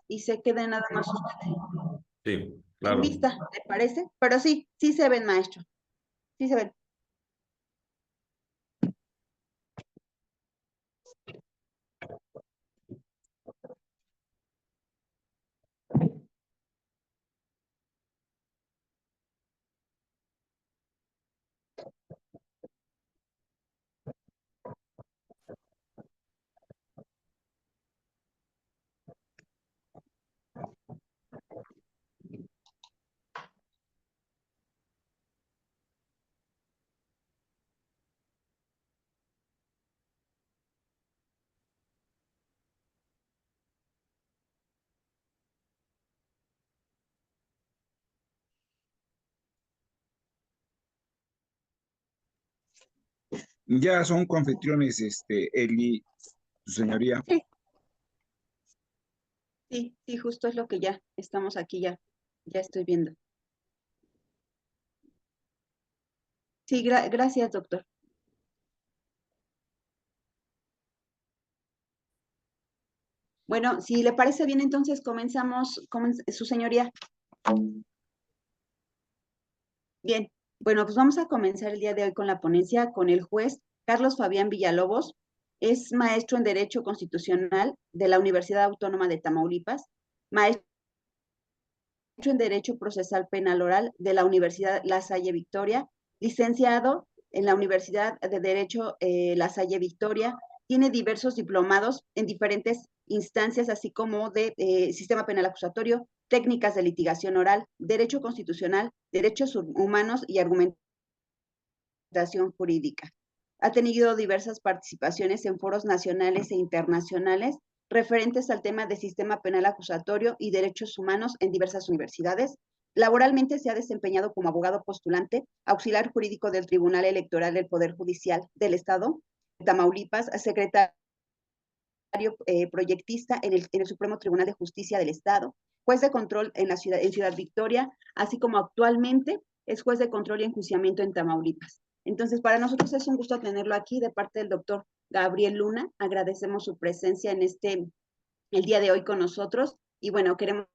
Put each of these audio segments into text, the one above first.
y se quede nada más usted Sí, en claro. vista, ¿te parece? Pero sí, sí se ven, maestro. Sí se ven. Ya son confitriones, Eli, su señoría. Sí, sí, sí, justo es lo que ya estamos aquí, ya estoy viendo. Sí, gracias, doctor. Bueno, si le parece bien, entonces comenzamos, su señoría. Bien, bueno, pues vamos a comenzar el día de hoy con la ponencia con el juez Carlos Fabián Villalobos. Es maestro en Derecho Constitucional de la Universidad Autónoma de Tamaulipas, maestro en Derecho Procesal Penal Oral de la Universidad La Salle Victoria, licenciado en la Universidad de Derecho La Salle Victoria, tiene diversos diplomados en diferentes instancias, así como de Sistema Penal Acusatorio, técnicas de litigación oral, Derecho Constitucional, Derechos Humanos y Argumentación jurídica. Ha tenido diversas participaciones en foros nacionales e internacionales referentes al tema de sistema penal acusatorio y derechos humanos en diversas universidades. Laboralmente se ha desempeñado como abogado postulante, auxiliar jurídico del Tribunal Electoral del Poder Judicial del Estado de Tamaulipas, secretario proyectista en el Supremo Tribunal de Justicia del Estado, juez de control en Ciudad Victoria, así como actualmente es juez de control y enjuiciamiento en Tamaulipas. Entonces, para nosotros es un gusto tenerlo aquí de parte del doctor Gabriel Luna. Agradecemos su presencia en el día de hoy con nosotros y bueno, queremos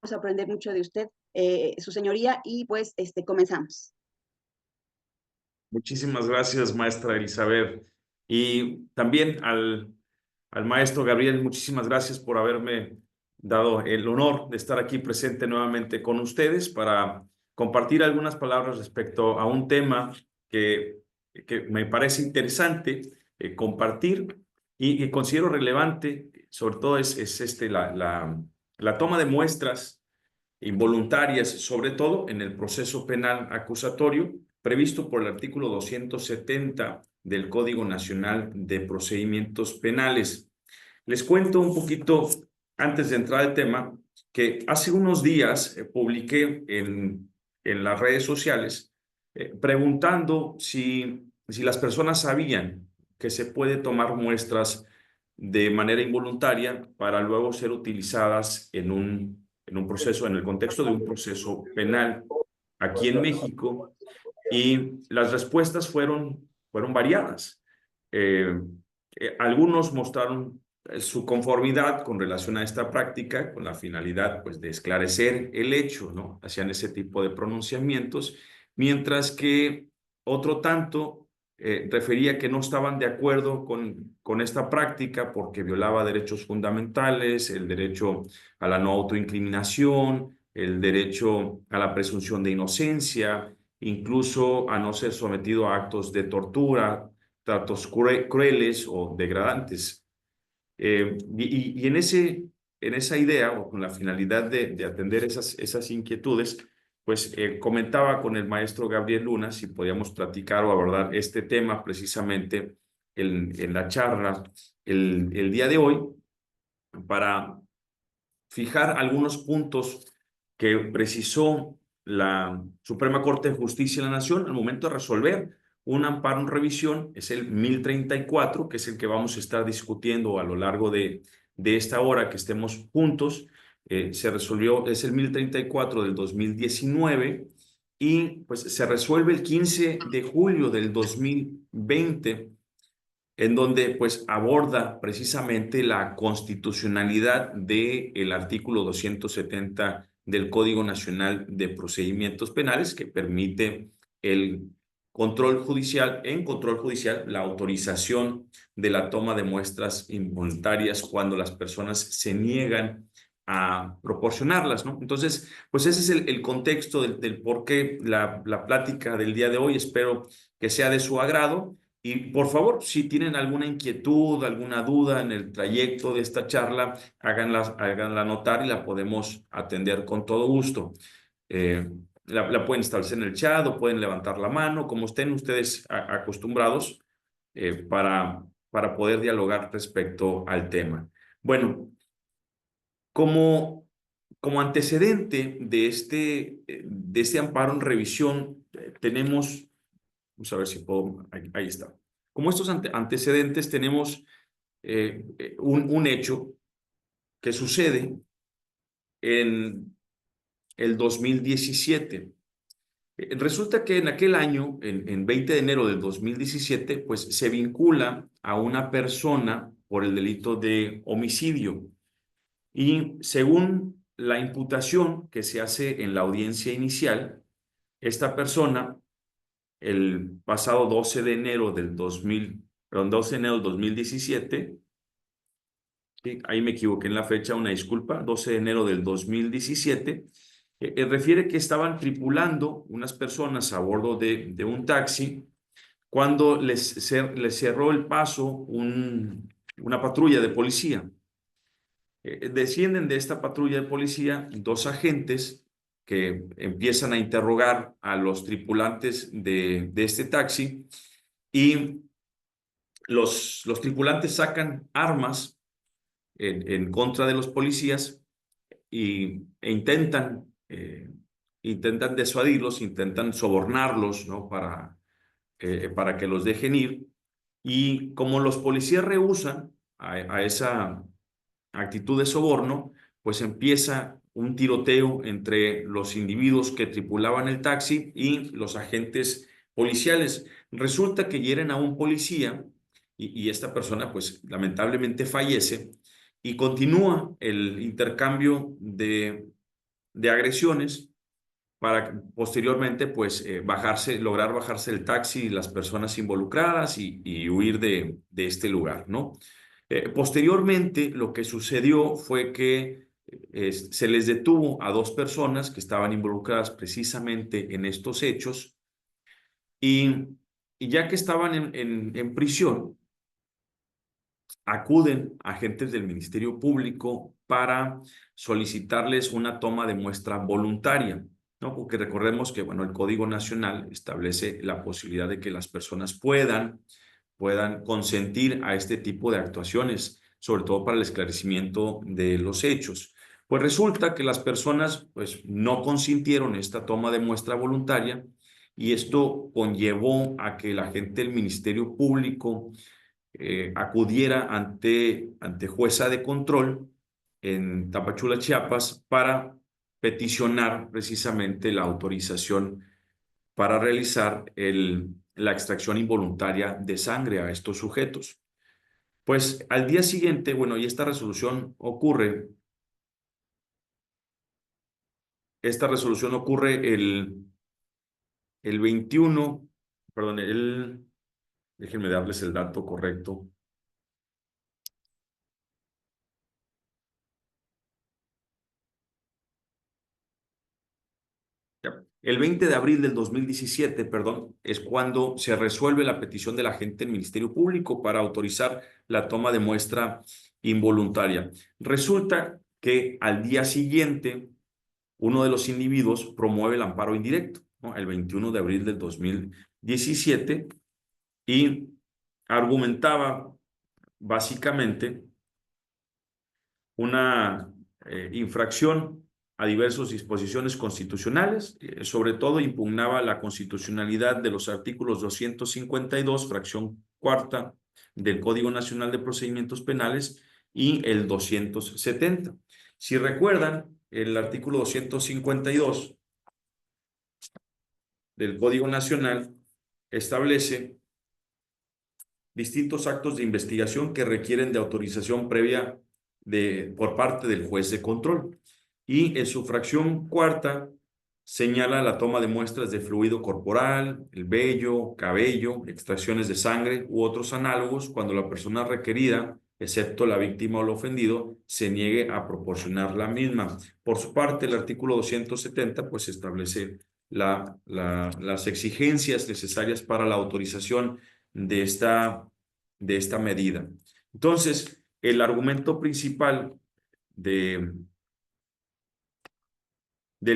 aprender mucho de usted, su señoría, y pues comenzamos. Muchísimas gracias, maestra Elizabeth. Y también al maestro Gabriel, muchísimas gracias por haberme dado el honor de estar aquí presente nuevamente con ustedes para compartir algunas palabras respecto a un tema que me parece interesante compartir y que considero relevante. Sobre todo es la toma de muestras involuntarias, sobre todo en el proceso penal acusatorio previsto por el artículo 270 del Código Nacional de Procedimientos Penales. Les cuento un poquito, antes de entrar al tema, que hace unos días publiqué en las redes sociales preguntando si las personas sabían que se puede tomar muestras de manera involuntaria para luego ser utilizadas en un proceso, en el contexto de un proceso penal aquí en México, y las respuestas fueron variadas. Eh, Algunos mostraron su conformidad con relación a esta práctica, con la finalidad pues, de esclarecer el hecho, ¿no? Hacían ese tipo de pronunciamientos, mientras que otro tanto refería que no estaban de acuerdo con esta práctica porque violaba derechos fundamentales, el derecho a la no autoincriminación, el derecho a la presunción de inocencia, incluso a no ser sometido a actos de tortura, tratos crueles o degradantes. Y en esa idea, o con la finalidad de atender esas inquietudes, pues comentaba con el maestro Gabriel Luna si podíamos platicar o abordar este tema precisamente en la charla el día de hoy para fijar algunos puntos que precisó la Suprema Corte de Justicia de la Nación al momento de resolver un amparo en revisión. Es el 1034, que es el que vamos a estar discutiendo a lo largo de esta hora que estemos juntos. Se resolvió, es el 1034 del 2019 y pues se resuelve el 15 de julio del 2020 en donde pues aborda precisamente la constitucionalidad del artículo 270 del Código Nacional de Procedimientos Penales, que permite el control judicial, la autorización de la toma de muestras involuntarias cuando las personas se niegan a proporcionarlas, ¿no? Entonces, pues ese es el contexto del por qué la plática del día de hoy. Espero que sea de su agrado. Y por favor, si tienen alguna inquietud, alguna duda en el trayecto de esta charla, háganla notar y la podemos atender con todo gusto. La pueden establecer en el chat o pueden levantar la mano, como estén ustedes acostumbrados, para poder dialogar respecto al tema. Bueno, como antecedente de este amparo en revisión, tenemos. Vamos a ver si puedo. Ahí está. Como estos antecedentes, tenemos un hecho que sucede en el 2017. Resulta que en aquel año, en 20 de enero del 2017, pues se vincula a una persona por el delito de homicidio. Y según la imputación que se hace en la audiencia inicial, esta persona el pasado 12 de enero del 2017, ¿sí? Ahí me equivoqué en la fecha, una disculpa, 12 de enero del 2017, refiere que estaban tripulando unas personas a bordo de un taxi cuando les cerró el paso una patrulla de policía. Descienden de esta patrulla de policía dos agentes que empiezan a interrogar a los tripulantes de este taxi y los tripulantes sacan armas en contra de los policías e intentan disuadirlos, intentan sobornarlos, ¿no? para que los dejen ir. Y como los policías rehúsan a esa actitud de soborno, pues empieza un tiroteo entre los individuos que tripulaban el taxi y los agentes policiales. Resulta que hieren a un policía y esta persona pues lamentablemente fallece y continúa el intercambio de agresiones para posteriormente pues lograr bajarse el taxi y las personas involucradas y huir de este lugar, ¿no? Posteriormente, lo que sucedió fue que se les detuvo a dos personas que estaban involucradas precisamente en estos hechos y, y ya que estaban en prisión, acuden agentes del Ministerio Público para solicitarles una toma de muestra voluntaria, ¿no? Porque recordemos que, bueno, el Código Nacional establece la posibilidad de que las personas puedan consentir a este tipo de actuaciones, sobre todo para el esclarecimiento de los hechos. Pues resulta que las personas pues, no consintieron esta toma de muestra voluntaria y esto conllevó a que la gente del Ministerio Público acudiera ante jueza de control en Tapachula, Chiapas, para peticionar precisamente la autorización para realizar la extracción involuntaria de sangre a estos sujetos. Pues al día siguiente, bueno, y esta resolución ocurre el 21, perdón, déjenme darles el dato correcto. El 20 de abril del 2017, perdón, es cuando se resuelve la petición de la agente del Ministerio Público para autorizar la toma de muestra involuntaria. Resulta que al día siguiente, uno de los individuos promueve el amparo indirecto, ¿no? El 21 de abril del 2017 y argumentaba básicamente una infracción a diversas disposiciones constitucionales, sobre todo impugnaba la constitucionalidad de los artículos 252, fracción cuarta del Código Nacional de Procedimientos Penales y el 270. Si recuerdan, el artículo 252 del Código Nacional establece distintos actos de investigación que requieren de autorización previa por parte del juez de control. Y en su fracción cuarta señala la toma de muestras de fluido corporal, el vello, cabello, extracciones de sangre u otros análogos cuando la persona requerida, excepto la víctima o el ofendido, se niegue a proporcionar la misma. Por su parte, el artículo 270 pues establece las exigencias necesarias para la autorización de esta medida. Entonces, el argumento principal del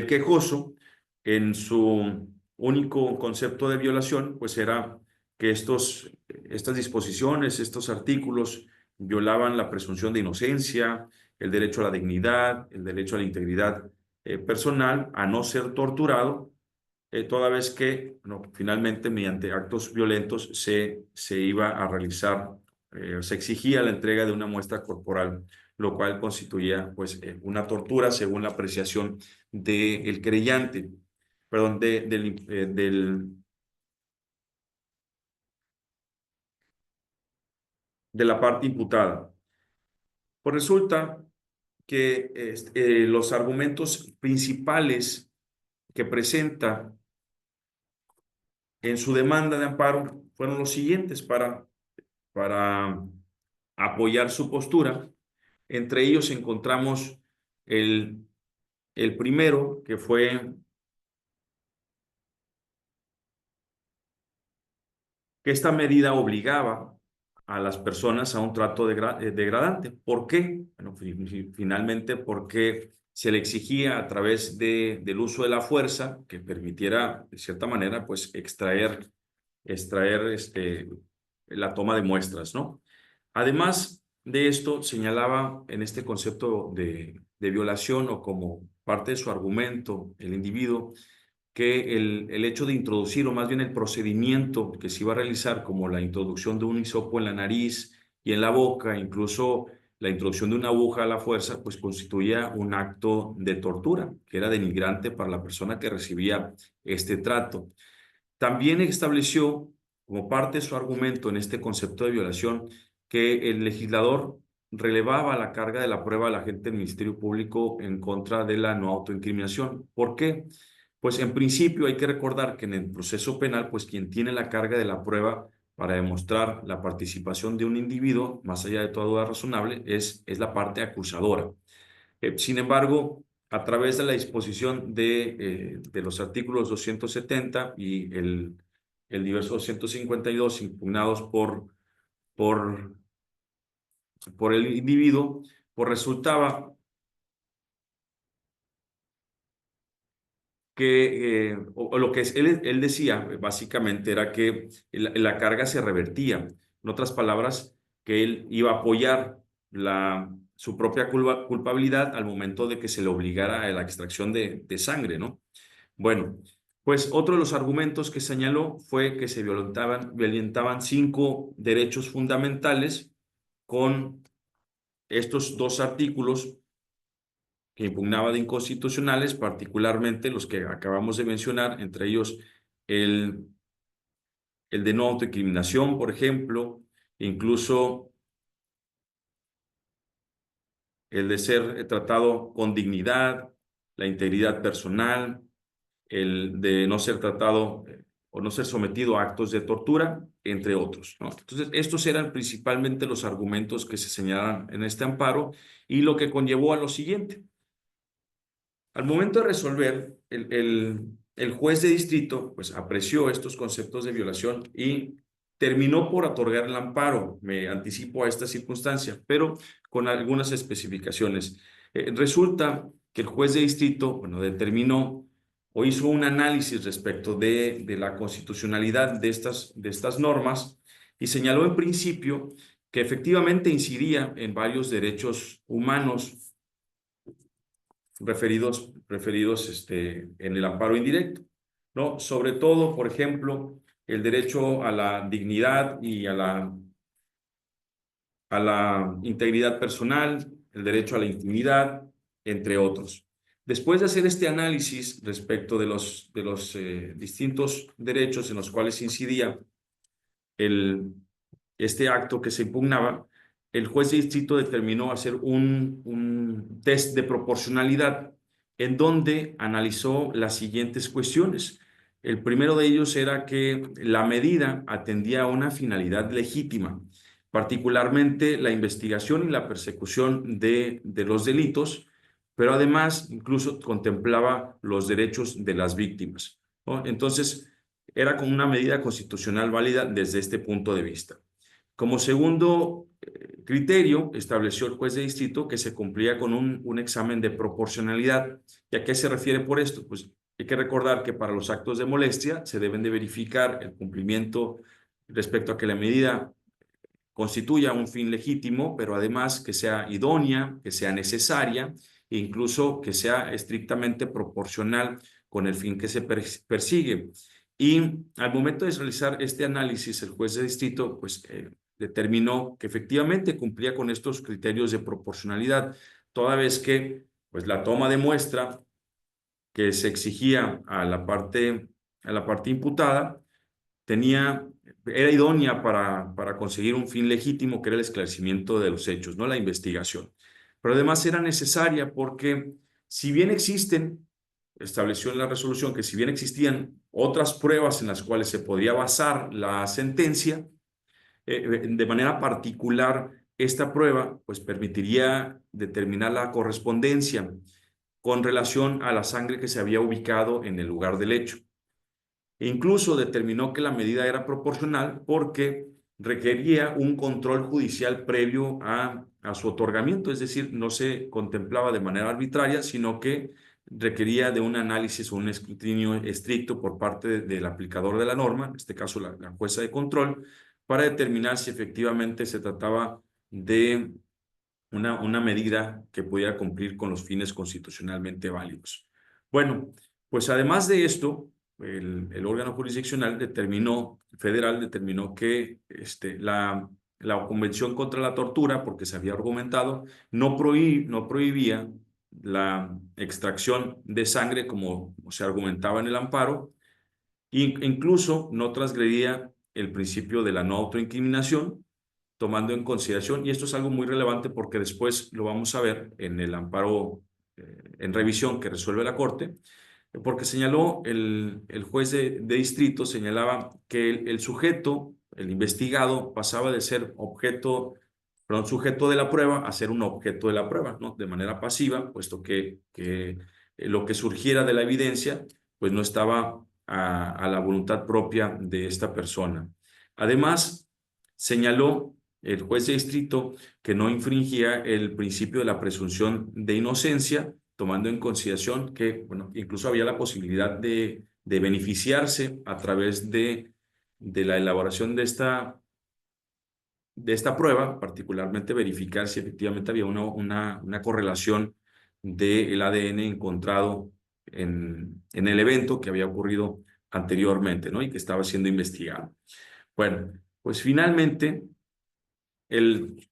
quejoso en su único concepto de violación, pues era que estas disposiciones, estos artículos violaban la presunción de inocencia, el derecho a la dignidad, el derecho a la integridad personal, a no ser torturado, toda vez que finalmente mediante actos violentos se iba a realizar, se exigía la entrega de una muestra corporal, lo cual constituía pues una tortura según la apreciación del creyente, perdón, de la parte imputada. Pues resulta que los argumentos principales que presenta en su demanda de amparo fueron los siguientes para apoyar su postura. Entre ellos encontramos el primero, que fue que esta medida obligaba a las personas a un trato degradante. ¿Por qué? Bueno, finalmente porque se le exigía a través del uso de la fuerza que permitiera, de cierta manera, pues extraer la toma de muestras, ¿no? Además de esto, señalaba en este concepto de violación o como parte de su argumento, el individuo, que el hecho de introducir, o más bien el procedimiento que se iba a realizar, como la introducción de un hisopo en la nariz y en la boca, incluso la introducción de una aguja a la fuerza, pues constituía un acto de tortura, que era denigrante para la persona que recibía este trato. También estableció, como parte de su argumento en este concepto de violación, que el legislador relevaba la carga de la prueba al agente del Ministerio Público en contra de la no autoincriminación. ¿Por qué? Pues en principio hay que recordar que en el proceso penal, pues quien tiene la carga de la prueba para demostrar la participación de un individuo, más allá de toda duda razonable, es la parte acusadora. Sin embargo, a través de la disposición de los artículos 270 y el diverso 252 impugnados por el individuo, pues resultaba que o lo que él decía básicamente era que la carga se revertía. En otras palabras, que él iba a apoyar su propia culpabilidad al momento de que se le obligara a la extracción de sangre, ¿no? Bueno, pues otro de los argumentos que señaló fue que se violentaban 5 derechos fundamentales con estos 2 artículos que impugnaba de inconstitucionales, particularmente los que acabamos de mencionar, entre ellos el de no autoincriminación, por ejemplo, incluso el de ser tratado con dignidad, la integridad personal, el de no ser tratado o no ser sometido a actos de tortura, entre otros, ¿no? Entonces, estos eran principalmente los argumentos que se señalan en este amparo y lo que conllevó a lo siguiente. Al momento de resolver, el juez de distrito pues apreció estos conceptos de violación y terminó por otorgar el amparo. Me anticipo a esta circunstancia, pero con algunas especificaciones. Resulta que el juez de distrito, bueno, determinó o hizo un análisis respecto de la constitucionalidad de estas normas y señaló en principio que efectivamente incidía en varios derechos humanos referidos en el amparo indirecto, ¿no? Sobre todo, por ejemplo, el derecho a la dignidad y a la integridad personal, el derecho a la intimidad, entre otros. Después de hacer este análisis respecto de los distintos derechos en los cuales incidía el este acto que se impugnaba, el juez de distrito determinó hacer un test de proporcionalidad en donde analizó las siguientes cuestiones. El primero de ellos era que la medida atendía a una finalidad legítima, particularmente la investigación y la persecución de los delitos, pero además incluso contemplaba los derechos de las víctimas, ¿no? Entonces, era como una medida constitucional válida desde este punto de vista. Como segundo criterio, estableció el juez de distrito que se cumplía con un examen de proporcionalidad. ¿Y a qué se refiere por esto? Pues hay que recordar que para los actos de molestia se deben de verificar el cumplimiento respecto a que la medida constituya un fin legítimo, pero además que sea idónea, que sea necesaria e incluso que sea estrictamente proporcional con el fin que se persigue. Y al momento de realizar este análisis, el juez de distrito pues, determinó que efectivamente cumplía con estos criterios de proporcionalidad, toda vez que pues, la toma de muestra que se exigía a la parte imputada era idónea para conseguir un fin legítimo, que era el esclarecimiento de los hechos, no la investigación. Pero además era necesaria porque si bien estableció en la resolución que si bien existían otras pruebas en las cuales se podría basar la sentencia, de manera particular, esta prueba pues permitiría determinar la correspondencia con relación a la sangre que se había ubicado en el lugar del hecho. E incluso determinó que la medida era proporcional porque requería un control judicial previo a su otorgamiento, es decir, no se contemplaba de manera arbitraria, sino que requería de un análisis o un escrutinio estricto por parte del aplicador de la norma, en este caso la jueza de control, para determinar si efectivamente se trataba de una medida que pudiera cumplir con los fines constitucionalmente válidos. Bueno, pues además de esto, el órgano jurisdiccional federal determinó que la Convención contra la Tortura, porque se había argumentado, no prohibía la extracción de sangre como se argumentaba en el amparo, e incluso no transgredía el principio de la no autoincriminación, tomando en consideración, y esto es algo muy relevante porque después lo vamos a ver en el amparo en revisión que resuelve la Corte, porque señaló el juez de distrito, señalaba que el sujeto, el investigado, pasaba de ser sujeto de la prueba a ser un objeto de la prueba, ¿no? De manera pasiva, puesto que lo que surgiera de la evidencia, pues no estaba a la voluntad propia de esta persona. Además, señaló el juez de distrito que no infringía el principio de la presunción de inocencia, tomando en consideración que, bueno, incluso había la posibilidad de beneficiarse a través de la elaboración de esta prueba, particularmente verificar si efectivamente había una correlación del ADN encontrado en el evento que había ocurrido anteriormente, ¿no? Y que estaba siendo investigado. Bueno, pues finalmente el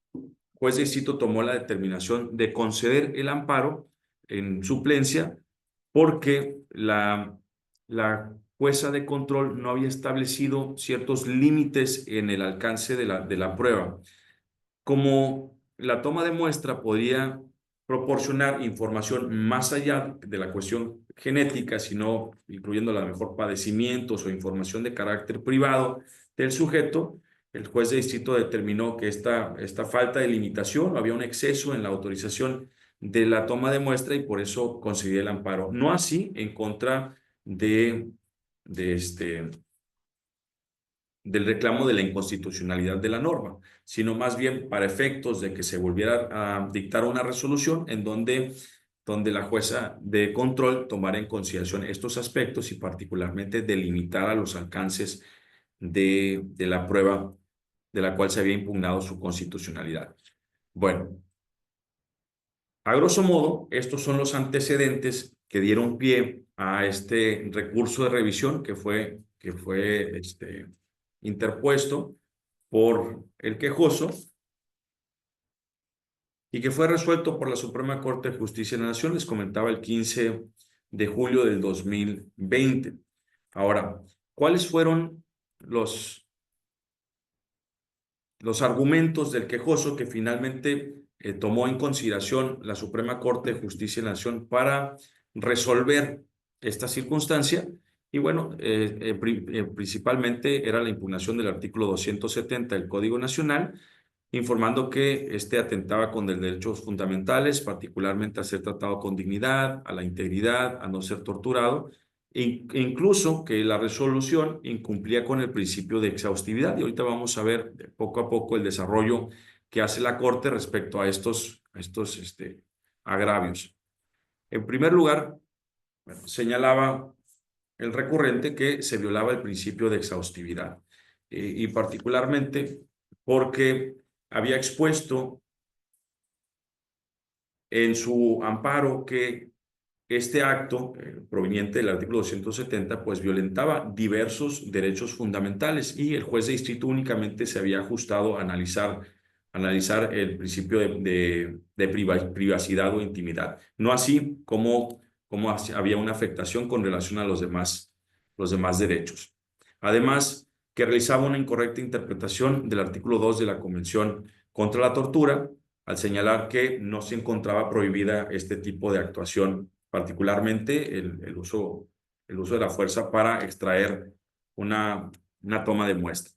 juez de distrito tomó la determinación de conceder el amparo en suplencia porque la jueza de control no había establecido ciertos límites en el alcance de la prueba. Como la toma de muestra podría proporcionar información más allá de la cuestión genética, sino incluyendo a lo mejor padecimientos o información de carácter privado del sujeto, el juez de distrito determinó que esta falta de limitación, había un exceso en la autorización de la toma de muestra y por eso concedió el amparo. No así en contra del reclamo de la inconstitucionalidad de la norma, sino más bien para efectos de que se volviera a dictar una resolución en donde la jueza de control tomara en consideración estos aspectos y particularmente delimitara los alcances de la prueba de la cual se había impugnado su constitucionalidad. Bueno, a grosso modo, estos son los antecedentes que dieron pie a este recurso de revisión que fue interpuesto por el quejoso y que fue resuelto por la Suprema Corte de Justicia de la Nación, les comentaba, el 15 de julio del 2020. Ahora, ¿cuáles fueron los los argumentos del quejoso que finalmente tomó en consideración la Suprema Corte de Justicia de la Nación para resolver esta circunstancia. Y bueno, principalmente era la impugnación del artículo 270 del Código Nacional, informando que este atentaba contra los derechos fundamentales, particularmente a ser tratado con dignidad, a la integridad, a no ser torturado, e incluso que la resolución incumplía con el principio de exhaustividad. Y ahorita vamos a ver poco a poco el desarrollo que hace la Corte respecto a estos agravios. En primer lugar, bueno, señalaba el recurrente que se violaba el principio de exhaustividad, y particularmente porque había expuesto en su amparo que este acto, proveniente del artículo 270, pues violentaba diversos derechos fundamentales, y el juez de distrito únicamente se había ajustado a analizar el principio de privacidad o intimidad, no así como había una afectación con relación a los demás derechos. Además, que realizaba una incorrecta interpretación del artículo 2 de la Convención contra la Tortura, al señalar que no se encontraba prohibida este tipo de actuación, particularmente el uso de la fuerza para extraer una toma de muestra,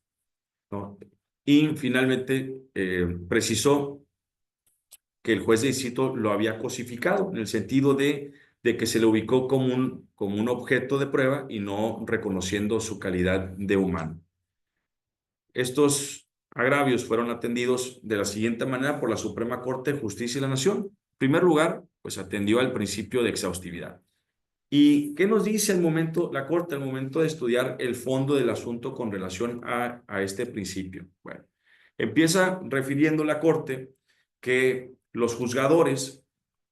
¿no? Y finalmente precisó que el juez de distrito lo había cosificado en el sentido de que se le ubicó como un objeto de prueba y no reconociendo su calidad de humano. Estos agravios fueron atendidos de la siguiente manera por la Suprema Corte de Justicia de la Nación. En primer lugar, pues atendió al principio de exhaustividad. ¿Y qué nos dice la Corte al momento de estudiar el fondo del asunto con relación a este principio? Bueno, empieza refiriendo la Corte que los juzgadores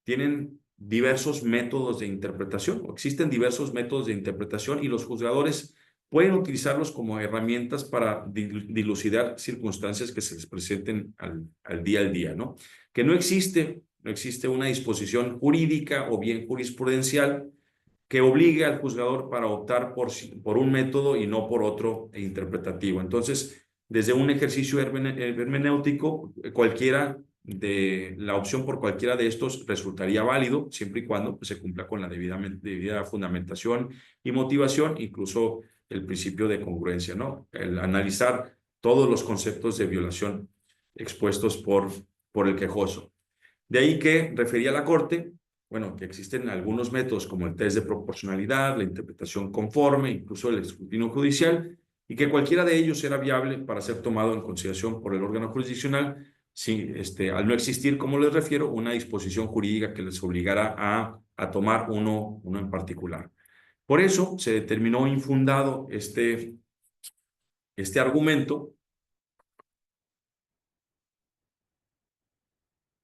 tienen diversos métodos de interpretación, o existen diversos métodos de interpretación, y los juzgadores pueden utilizarlos como herramientas para dilucidar circunstancias que se les presenten al día, ¿no? Que no existe una disposición jurídica o bien jurisprudencial que obligue al juzgador para optar por un método y no por otro interpretativo. Entonces, desde un ejercicio hermenéutico, la opción por cualquiera de estos resultaría válido, siempre y cuando pues, se cumpla con la debida fundamentación y motivación, incluso el principio de congruencia, ¿no? El analizar todos los conceptos de violación expuestos por el quejoso. De ahí que refería la Corte, bueno, que existen algunos métodos como el test de proporcionalidad, la interpretación conforme, incluso el escrutinio judicial, y que cualquiera de ellos era viable para ser tomado en consideración por el órgano jurisdiccional, al no existir, como les refiero, una disposición jurídica que les obligara a tomar uno en particular. Por eso se determinó infundado este argumento,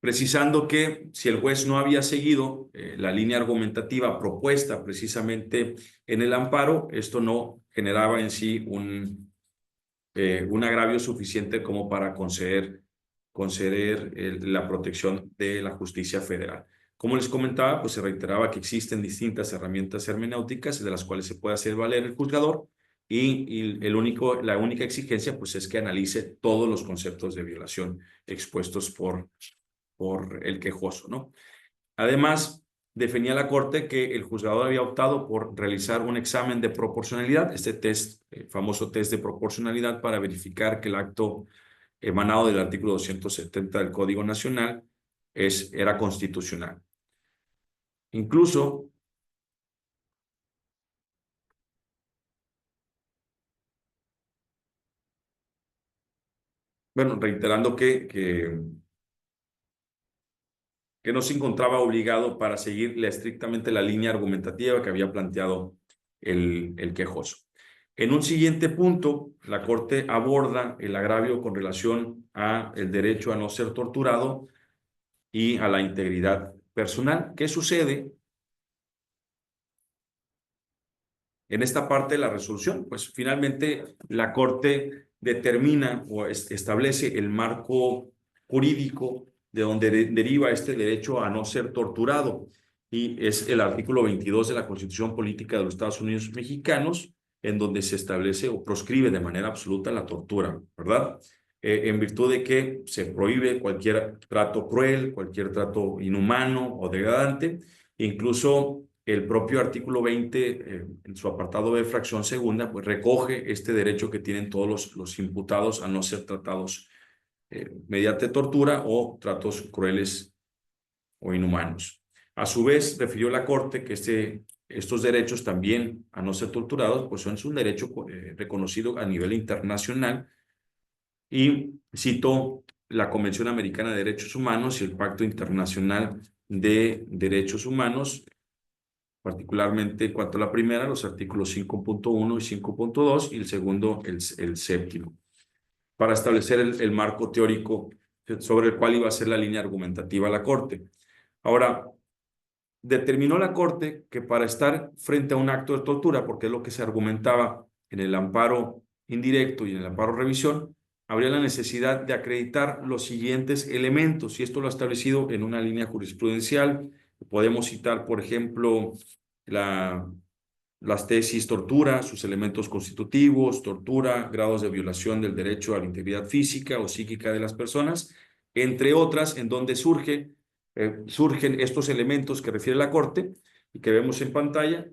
precisando que si el juez no había seguido la línea argumentativa propuesta precisamente en el amparo, esto no generaba en sí un agravio suficiente como para conceder la protección de la justicia federal. Como les comentaba, pues se reiteraba que existen distintas herramientas hermenéuticas de las cuales se puede hacer valer el juzgador, y la única exigencia pues es que analice todos los conceptos de violación expuestos por el quejoso, ¿no? Además, definía la Corte que el juzgador había optado por realizar un examen de proporcionalidad, famoso test de proporcionalidad, para verificar que el acto emanado del artículo 270 del Código Nacional era constitucional. Incluso, bueno, reiterando que no se encontraba obligado para seguir estrictamente la línea argumentativa que había planteado el quejoso. En un siguiente punto, la Corte aborda el agravio con relación al derecho a no ser torturado y a la integridad personal. ¿Qué sucede en esta parte de la resolución? Pues finalmente la Corte determina o establece el marco jurídico de donde deriva este derecho a no ser torturado, y es el artículo 22 de la Constitución Política de los Estados Unidos Mexicanos, en donde se establece o proscribe de manera absoluta la tortura, ¿verdad? en virtud de que se prohíbe cualquier trato cruel, cualquier trato inhumano o degradante. Incluso el propio artículo 20, en su apartado B, fracción segunda, pues recoge este derecho que tienen todos los imputados a no ser tratados mediante tortura o tratos crueles o inhumanos. A su vez, refirió la Corte que estos derechos también, a no ser torturados, pues son un derecho reconocido a nivel internacional, y citó la Convención Americana de Derechos Humanos y el Pacto Internacional de Derechos Humanos, particularmente en cuanto a la primera, los artículos 5.1 y 5.2, y el segundo, el séptimo, para establecer el marco teórico sobre el cual iba a ser la línea argumentativa la Corte. Ahora, determinó la Corte que para estar frente a un acto de tortura, porque es lo que se argumentaba en el amparo indirecto y en el amparo revisión, habría la necesidad de acreditar los siguientes elementos, y esto lo ha establecido en una línea jurisprudencial. Podemos citar, por ejemplo, las tesis tortura, sus elementos constitutivos, tortura, grados de violación del derecho a la integridad física o psíquica de las personas, entre otras, en donde surgen estos elementos que refiere la Corte y que vemos en pantalla.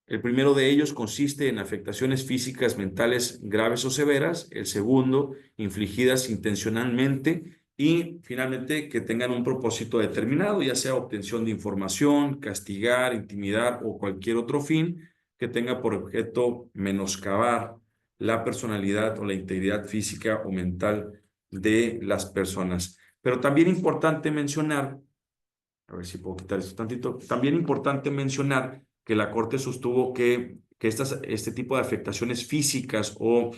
El primero de ellos consiste en afectaciones físicas, mentales graves o severas. El segundo, infligidas intencionalmente. Y finalmente, que tengan un propósito determinado, ya sea obtención de información, castigar, intimidar o cualquier otro fin que tenga por objeto menoscabar la personalidad o la integridad física o mental de las personas. Pero también importante mencionar, a ver si puedo quitar esto tantito, también importante mencionar que la Corte sostuvo que este tipo de afectaciones físicas o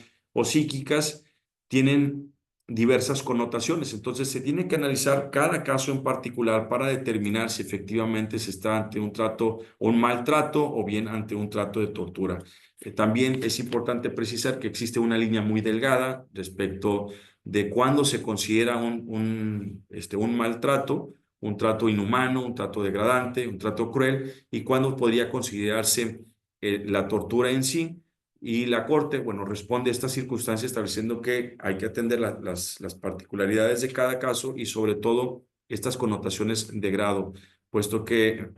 psíquicas tienen diversas connotaciones. Entonces se tiene que analizar cada caso en particular para determinar si efectivamente se está ante un trato o un maltrato o bien ante un trato de tortura. También es importante precisar que existe una línea muy delgada respecto de cuándo se considera un maltrato, un trato inhumano, un trato degradante, un trato cruel, y cuándo podría considerarse la tortura en sí. Y la Corte, bueno, responde a estas circunstancias estableciendo que hay que atender las particularidades de cada caso y sobre todo estas connotaciones de grado, puesto que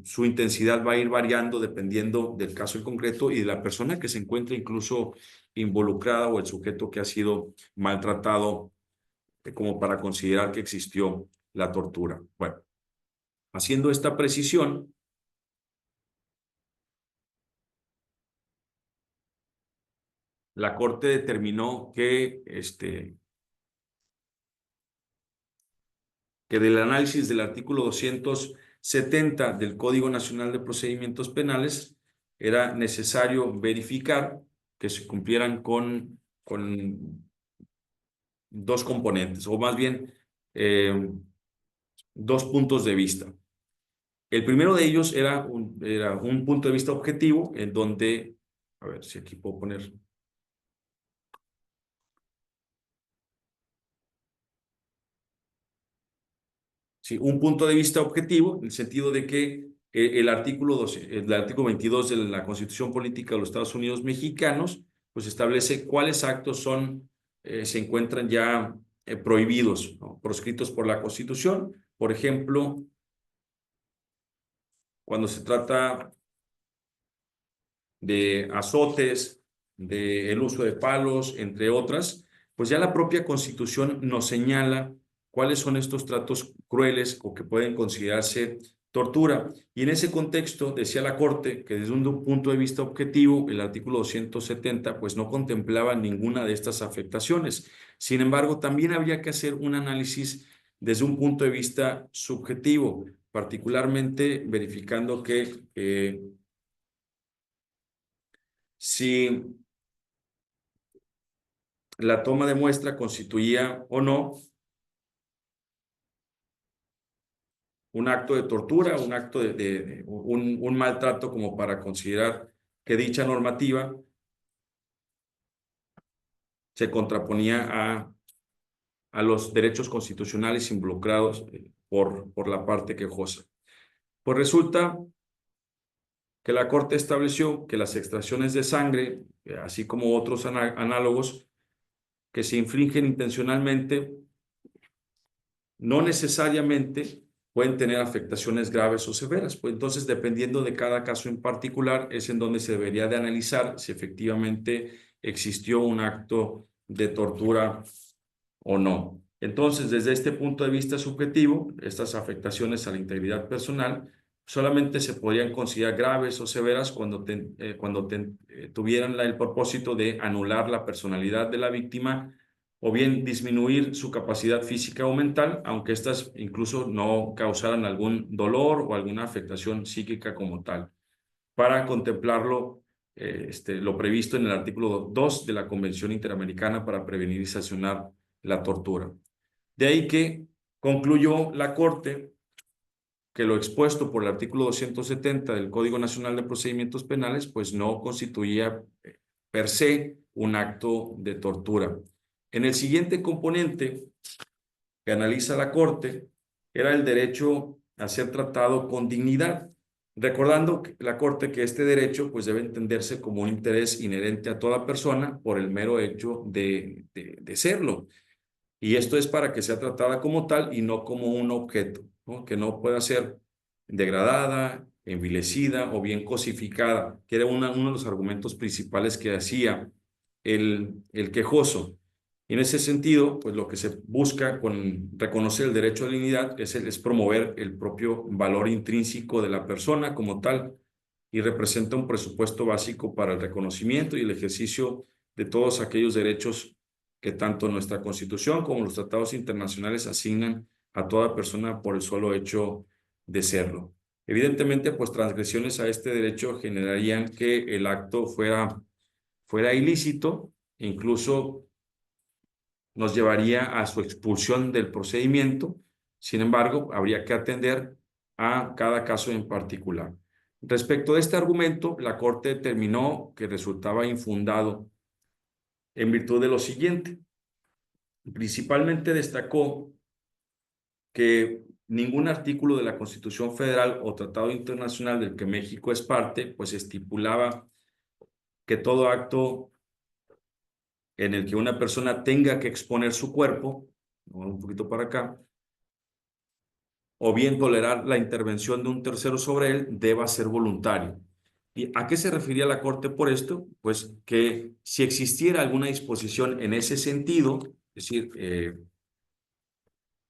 su intensidad va a ir variando dependiendo del caso en concreto y de la persona que se encuentre incluso involucrada o el sujeto que ha sido maltratado, como para considerar que existió la tortura. Bueno, haciendo esta precisión, la Corte determinó que del análisis del artículo 270 del Código Nacional de Procedimientos Penales era necesario verificar que se cumplieran con dos componentes, o más bien dos puntos de vista. El primero de ellos era un punto de vista objetivo, en donde, a ver si aquí puedo poner. Sí, un punto de vista objetivo, en el sentido de que el artículo 22 de la Constitución Política de los Estados Unidos Mexicanos, pues establece cuáles actos se encuentran ya prohibidos, ¿no?, proscritos por la Constitución. Por ejemplo, cuando se trata de azotes, del uso de palos, entre otras, pues ya la propia Constitución nos señala cuáles son estos tratos crueles o que pueden considerarse tortura. Y en ese contexto decía la Corte que desde un punto de vista objetivo, el artículo 270 pues no contemplaba ninguna de estas afectaciones. Sin embargo, también habría que hacer un análisis desde un punto de vista subjetivo, particularmente verificando que si la toma de muestra constituía o no un acto de tortura, un acto un maltrato, como para considerar que dicha normativa se contraponía a los derechos constitucionales involucrados por la parte quejosa. Pues resulta que la Corte estableció que las extracciones de sangre, así como otros análogos, que se infringen intencionalmente no necesariamente pueden tener afectaciones graves o severas. Pues entonces, dependiendo de cada caso en particular, es en donde se debería de analizar si efectivamente existió un acto de tortura o no. Entonces, desde este punto de vista subjetivo, estas afectaciones a la integridad personal solamente se podrían considerar graves o severas cuando tuvieran el propósito de anular la personalidad de la víctima o bien disminuir su capacidad física o mental, aunque éstas incluso no causaran algún dolor o alguna afectación psíquica como tal, para contemplarlo lo previsto en el artículo 2 de la Convención Interamericana para Prevenir y Sancionar la Tortura. De ahí que concluyó la Corte que lo expuesto por el artículo 270 del Código Nacional de Procedimientos Penales, pues no constituía per se un acto de tortura. En el siguiente componente que analiza la Corte era el derecho a ser tratado con dignidad, recordando la Corte que este derecho pues debe entenderse como un interés inherente a toda persona por el mero hecho de serlo. Y esto es para que sea tratada como tal y no como un objeto, ¿no? Que no pueda ser degradada, envilecida o bien cosificada, que era uno de los argumentos principales que hacía el quejoso. Y en ese sentido, pues lo que se busca con reconocer el derecho a la dignidad es promover el propio valor intrínseco de la persona como tal y representa un presupuesto básico para el reconocimiento y el ejercicio de todos aquellos derechos que tanto nuestra Constitución como los tratados internacionales asignan a toda persona por el solo hecho de serlo. Evidentemente, pues transgresiones a este derecho generarían que el acto fuera ilícito, e incluso nos llevaría a su expulsión del procedimiento. Sin embargo, habría que atender a cada caso en particular. Respecto de este argumento, la Corte determinó que resultaba infundado en virtud de lo siguiente. Principalmente destacó que ningún artículo de la Constitución Federal o tratado internacional del que México es parte, pues estipulaba que todo acto en el que una persona tenga que exponer su cuerpo, un poquito para acá, o bien tolerar la intervención de un tercero sobre él, deba ser voluntario. ¿Y a qué se refería la Corte por esto? Pues que si existiera alguna disposición en ese sentido, es decir,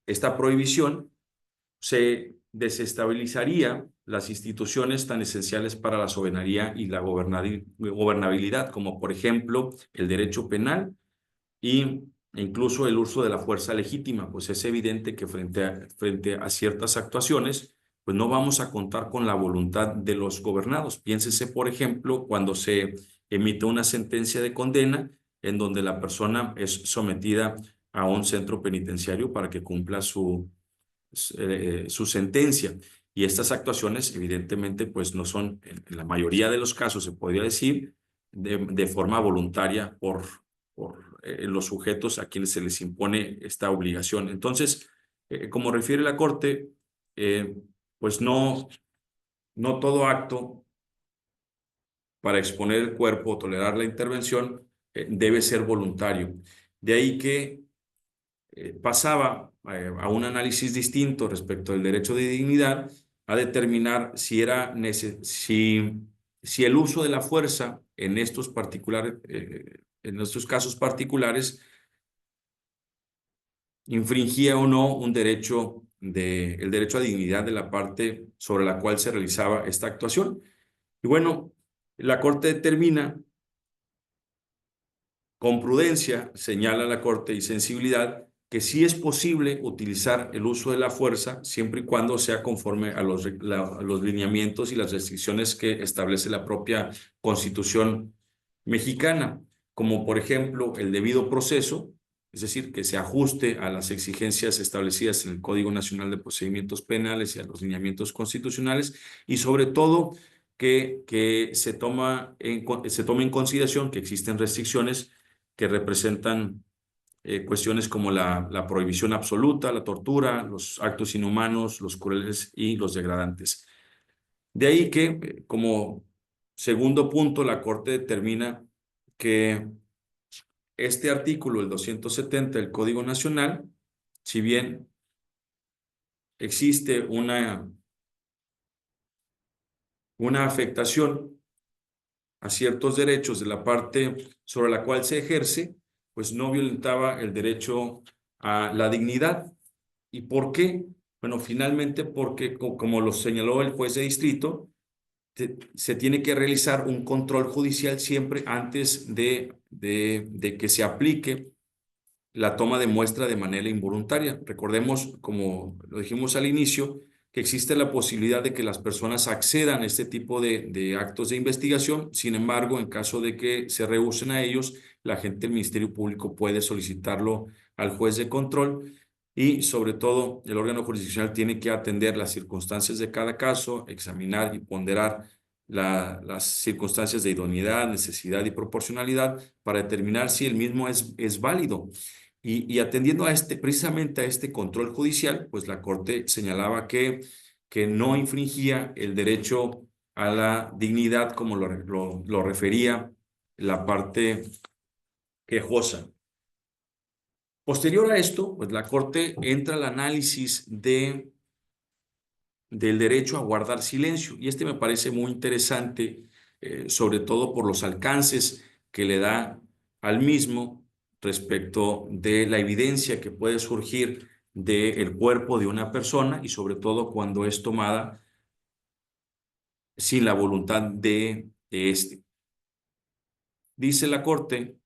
esta prohibición, se desestabilizaría las instituciones tan esenciales para la soberanía y la gobernabilidad, como por ejemplo el derecho penal e incluso el uso de la fuerza legítima, pues es evidente que frente a ciertas actuaciones, pues no vamos a contar con la voluntad de los gobernados. Piénsese, por ejemplo, cuando se emite una sentencia de condena en donde la persona es sometida a un centro penitenciario para que cumpla su sentencia. Y estas actuaciones, evidentemente, pues no son, en la mayoría de los casos, se podría decir, de forma voluntaria por los sujetos a quienes se les impone esta obligación. Entonces, como refiere la Corte, pues no todo acto para exponer el cuerpo o tolerar la intervención debe ser voluntario. De ahí que pasaba a un análisis distinto respecto al derecho de dignidad, a determinar si el uso de la fuerza en estos casos particulares infringía o no el derecho a dignidad de la parte sobre la cual se realizaba esta actuación. Y bueno, la Corte determina con prudencia, señala la Corte y sensibilidad, que sí es posible utilizar el uso de la fuerza siempre y cuando sea conforme a los lineamientos y las restricciones que establece la propia Constitución mexicana, como por ejemplo el debido proceso, es decir, que se ajuste a las exigencias establecidas en el Código Nacional de Procedimientos Penales y a los lineamientos constitucionales, y sobre todo que se tome en consideración que existen restricciones que representan cuestiones como la prohibición absoluta, la tortura, los actos inhumanos, los crueles y los degradantes. De ahí que, como segundo punto, la Corte determina que este artículo, el 270 del Código Nacional, si bien existe una afectación a ciertos derechos de la parte sobre la cual se ejerce, pues no violentaba el derecho a la dignidad. ¿Y por qué? Bueno, finalmente porque, como lo señaló el juez de distrito, se tiene que realizar un control judicial siempre antes de que se aplique la toma de muestra de manera involuntaria. Recordemos, como lo dijimos al inicio, que existe la posibilidad de que las personas accedan a este tipo de actos de investigación. Sin embargo, en caso de que se rehúsen a ellos, la agente del Ministerio Público puede solicitarlo al juez de control y, sobre todo, el órgano jurisdiccional tiene que atender las circunstancias de cada caso, examinar y ponderar las circunstancias de idoneidad, necesidad y proporcionalidad para determinar si el mismo es válido. Y atendiendo a precisamente a este control judicial, pues la Corte señalaba que no infringía el derecho a la dignidad como lo refería la parte quejosa. Posterior a esto, pues la Corte entra al análisis del derecho a guardar silencio. Y este me parece muy interesante, sobre todo por los alcances que le da al mismo respecto de la evidencia que puede surgir del cuerpo de una persona y sobre todo cuando es tomada sin la voluntad de éste. Dice la Corte,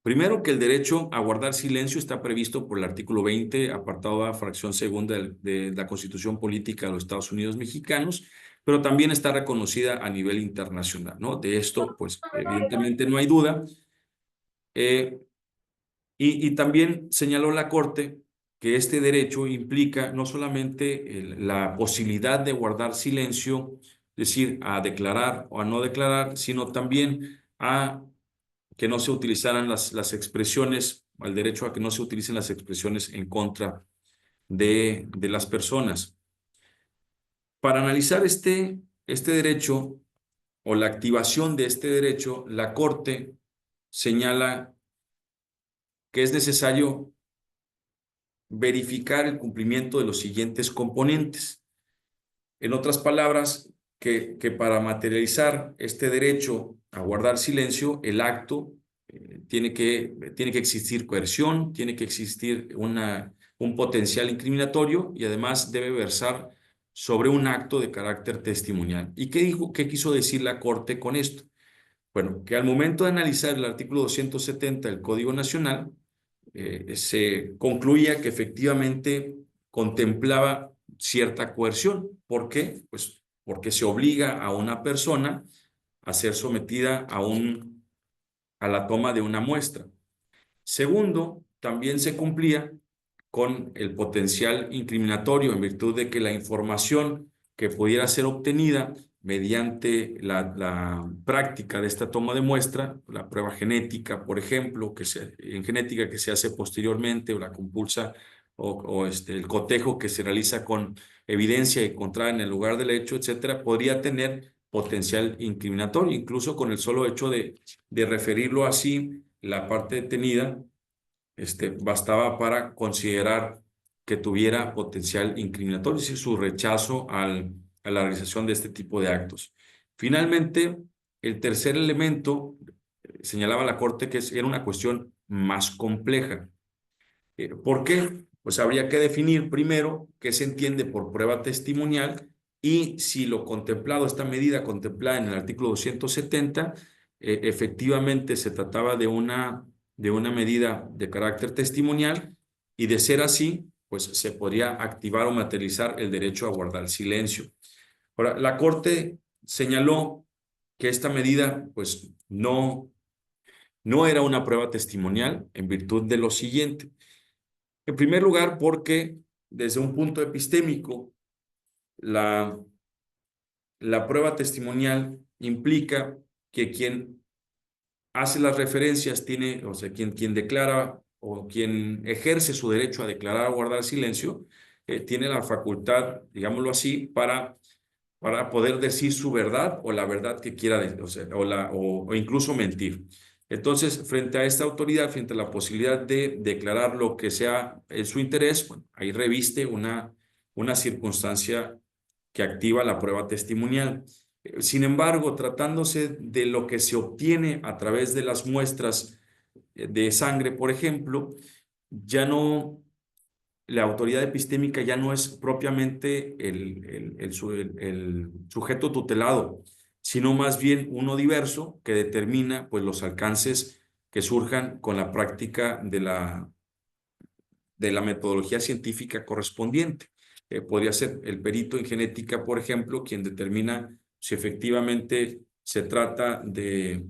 primero, que el derecho a guardar silencio está previsto por el artículo 20, apartado A, fracción segunda de la Constitución Política de los Estados Unidos Mexicanos, pero también está reconocida a nivel internacional, ¿no? De esto, pues, evidentemente no hay duda. Y también señaló la Corte que este derecho implica no solamente la posibilidad de guardar silencio, es decir, a declarar o a no declarar, sino también a que no se utilizaran las expresiones, al derecho a que no se utilicen las expresiones en contra de las personas. Para analizar este derecho o la activación de este derecho, la Corte señala que es necesario verificar el cumplimiento de los siguientes componentes. En otras palabras, que para materializar este derecho a guardar silencio, el acto tiene que existir coerción, tiene que existir un potencial incriminatorio y además debe versar sobre un acto de carácter testimonial. ¿Y qué quiso decir la Corte con esto? Bueno, que al momento de analizar el artículo 270 del Código Nacional, se concluía que efectivamente contemplaba cierta coerción. ¿Por qué? Pues porque se obliga a una persona a ser sometida a la toma de una muestra. Segundo, también se cumplía con el potencial incriminatorio en virtud de que la información que pudiera ser obtenida mediante la práctica de esta toma de muestra, la prueba genética, por ejemplo, en genética que se hace posteriormente, o la compulsa, o el cotejo que se realiza con evidencia encontrada en el lugar del hecho, etcétera, podría tener potencial incriminatorio, incluso con el solo hecho de referirlo así, la parte detenida bastaba para considerar que tuviera potencial incriminatorio, es decir, su rechazo a la realización de este tipo de actos. Finalmente, el tercer elemento, señalaba la Corte que era una cuestión más compleja. ¿Por qué? Pues habría que definir primero qué se entiende por prueba testimonial y si lo contemplado, esta medida contemplada en el artículo 270, efectivamente se trataba de una medida de carácter testimonial y de ser así, pues se podría activar o materializar el derecho a guardar silencio. Ahora, la Corte señaló que esta medida, pues no era una prueba testimonial en virtud de lo siguiente. En primer lugar, porque desde un punto epistémico, la prueba testimonial implica que quien hace las referencias tiene, o sea, quien declara o quien ejerce su derecho a declarar o guardar silencio, tiene la facultad, digámoslo así, para para poder decir su verdad o la verdad que quiera, o sea, o incluso mentir. Entonces, frente a esta autoridad, frente a la posibilidad de declarar lo que sea en su interés, bueno, ahí reviste una circunstancia que activa la prueba testimonial. Sin embargo, tratándose de lo que se obtiene a través de las muestras de sangre, por ejemplo, ya no, la autoridad epistémica ya no es propiamente el sujeto tutelado, sino más bien uno diverso que determina pues, los alcances que surjan con la práctica de la metodología científica correspondiente. Podría ser el perito en genética, por ejemplo, quien determina si efectivamente se trata de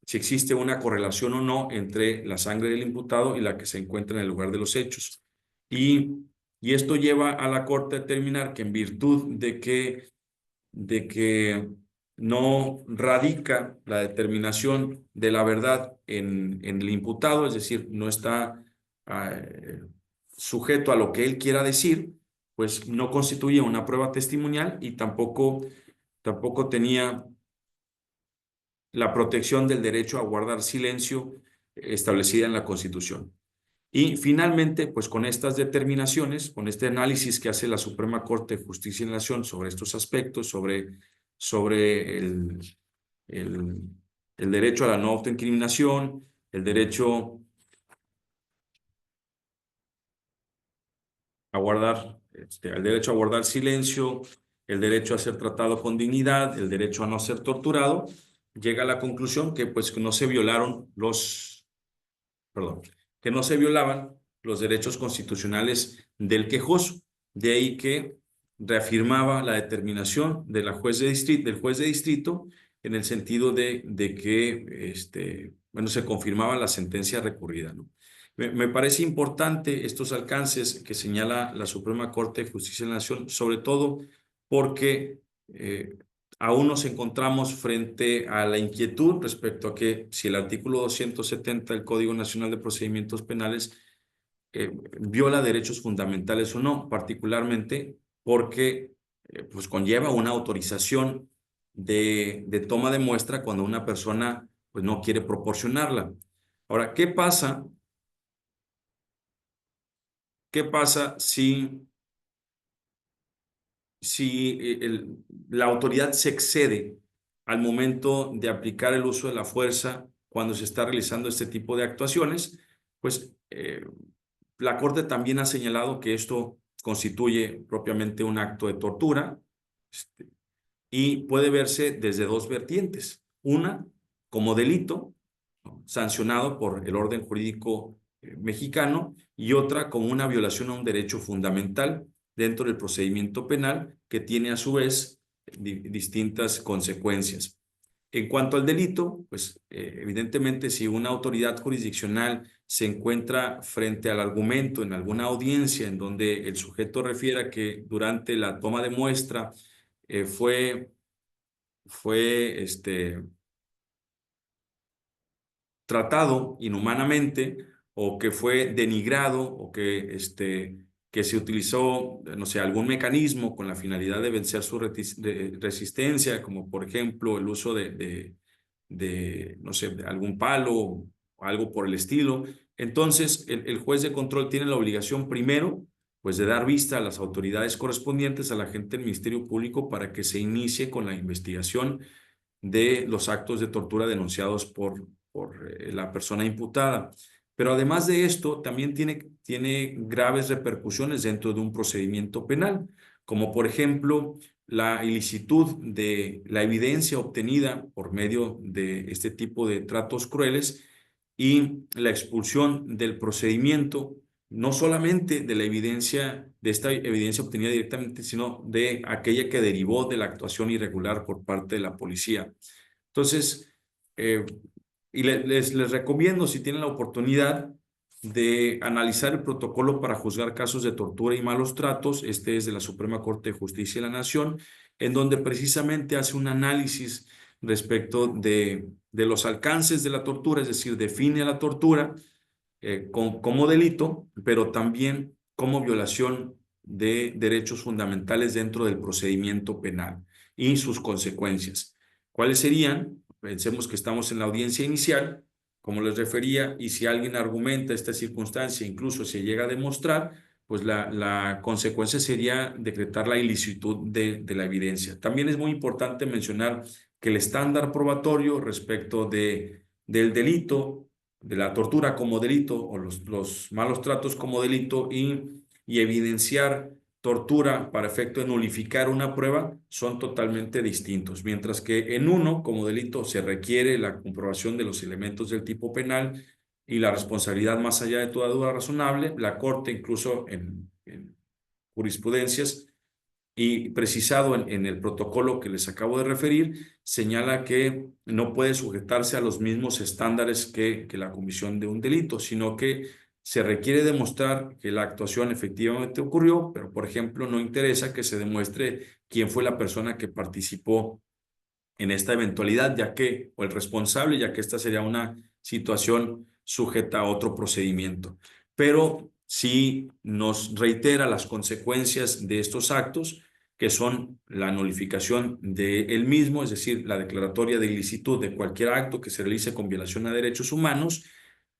si existe una correlación o no entre la sangre del imputado y la que se encuentra en el lugar de los hechos. Y esto lleva a la Corte a determinar que en virtud de que no radica la determinación de la verdad en el imputado, es decir, no está sujeto a lo que él quiera decir, pues no constituye una prueba testimonial y tampoco tenía la protección del derecho a guardar silencio establecida en la Constitución. Y finalmente, pues con estas determinaciones, con este análisis que hace la Suprema Corte de Justicia de la Nación sobre estos aspectos, sobre el derecho a la no autoincriminación, el derecho a guardar, el derecho a guardar silencio, el derecho a ser tratado con dignidad, el derecho a no ser torturado, llega a la conclusión que pues que no se violaron que no se violaban los derechos constitucionales del quejoso. De ahí que reafirmaba la determinación de la del juez de distrito en el sentido de que bueno, se confirmaba la sentencia recurrida, ¿no? Me parece importante estos alcances que señala la Suprema Corte de Justicia de la Nación, sobre todo porque aún nos encontramos frente a la inquietud respecto a que si el artículo 270 del Código Nacional de Procedimientos Penales viola derechos fundamentales o no, particularmente porque pues conlleva una autorización de toma de muestra cuando una persona pues no quiere proporcionarla. Ahora, ¿qué pasa si la autoridad se excede al momento de aplicar el uso de la fuerza cuando se está realizando este tipo de actuaciones? Pues la Corte también ha señalado que esto constituye propiamente un acto de tortura y puede verse desde dos vertientes. Una, como delito, ¿no?, sancionado por el orden jurídico mexicano, y otra como una violación a un derecho fundamental dentro del procedimiento penal que tiene a su vez distintas consecuencias. En cuanto al delito, pues evidentemente si una autoridad jurisdiccional se encuentra frente al argumento en alguna audiencia en donde el sujeto refiera que durante la toma de muestra fue tratado inhumanamente o que fue denigrado o que se utilizó, no sé, algún mecanismo con la finalidad de vencer su resistencia, como por ejemplo el uso no sé, de algún palo o algo por el estilo. Entonces, el juez de control tiene la obligación primero, pues de dar vista a las autoridades correspondientes, a la gente del Ministerio Público, para que se inicie con la investigación de los actos de tortura denunciados por la persona imputada. Pero además de esto, también tiene graves repercusiones dentro de un procedimiento penal, como por ejemplo la ilicitud de la evidencia obtenida por medio de este tipo de tratos crueles y la expulsión del procedimiento, no solamente de esta evidencia obtenida directamente, sino de aquella que derivó de la actuación irregular por parte de la policía. Entonces, y les recomiendo, si tienen la oportunidad, de analizar el protocolo para juzgar casos de tortura y malos tratos. Este es de la Suprema Corte de Justicia de la Nación, en donde precisamente hace un análisis respecto de los alcances de la tortura, es decir, define la tortura como delito, pero también como violación de derechos fundamentales dentro del procedimiento penal. y sus consecuencias. ¿Cuáles serían? Pensemos que estamos en la audiencia inicial, como les refería, y si alguien argumenta esta circunstancia, incluso se llega a demostrar, pues la consecuencia sería decretar la ilicitud de la evidencia. También es muy importante mencionar que el estándar probatorio respecto del delito, de la tortura como delito o los malos tratos como delito y evidenciar tortura para efecto de nulificar una prueba son totalmente distintos. Mientras que en uno, como delito, se requiere la comprobación de los elementos del tipo penal y la responsabilidad más allá de toda duda razonable, la Corte incluso en jurisprudencias y precisado en el protocolo que les acabo de referir, señala que no puede sujetarse a los mismos estándares que la comisión de un delito, sino que se requiere demostrar que la actuación efectivamente ocurrió, pero por ejemplo no interesa que se demuestre quién fue la persona que participó en esta eventualidad, ya que, o el responsable, ya que esta sería una situación sujeta a otro procedimiento. Pero sí nos reitera las consecuencias de estos actos, que son la nulificación del mismo, es decir, la declaratoria de ilicitud de cualquier acto que se realice con violación a derechos humanos,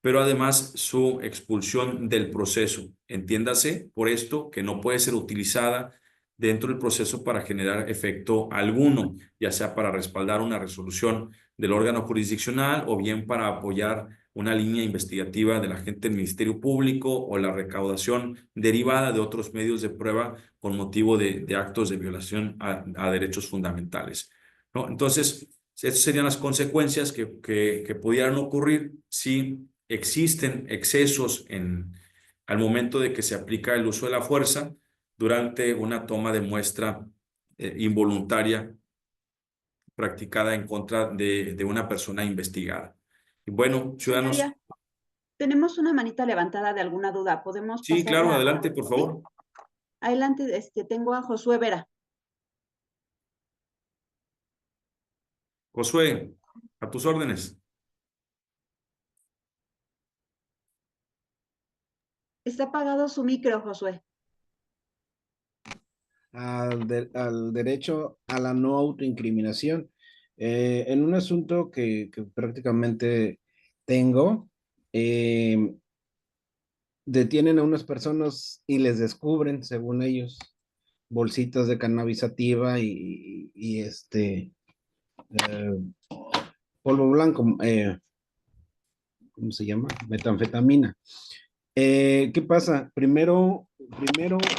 pero además su expulsión del proceso. Entiéndase por esto que no puede ser utilizada dentro del proceso para generar efecto alguno, ya sea para respaldar una resolución del órgano jurisdiccional o bien para apoyar una línea investigativa del agente del Ministerio Público o la recaudación derivada de otros medios de prueba con motivo de actos de violación a derechos fundamentales, ¿no? Entonces, estas serían las consecuencias que pudieran ocurrir si existen excesos al momento de que se aplica el uso de la fuerza durante una toma de muestra involuntaria practicada en contra de una persona investigada. Y bueno, ciudadanos. Señoría, tenemos una manita levantada de alguna duda. ¿Podemos Sí, pasarla? claro, adelante, por favor. ¿Sí? Adelante, tengo a Josué Vera. Josué, a tus órdenes. Está apagado su micro, Josué. Al derecho a la no autoincriminación. En un asunto que prácticamente tengo, detienen a unas personas y les descubren, según ellos, bolsitas de cannabis sativa y polvo blanco, ¿cómo se llama? Metanfetamina. ¿Qué pasa? Primero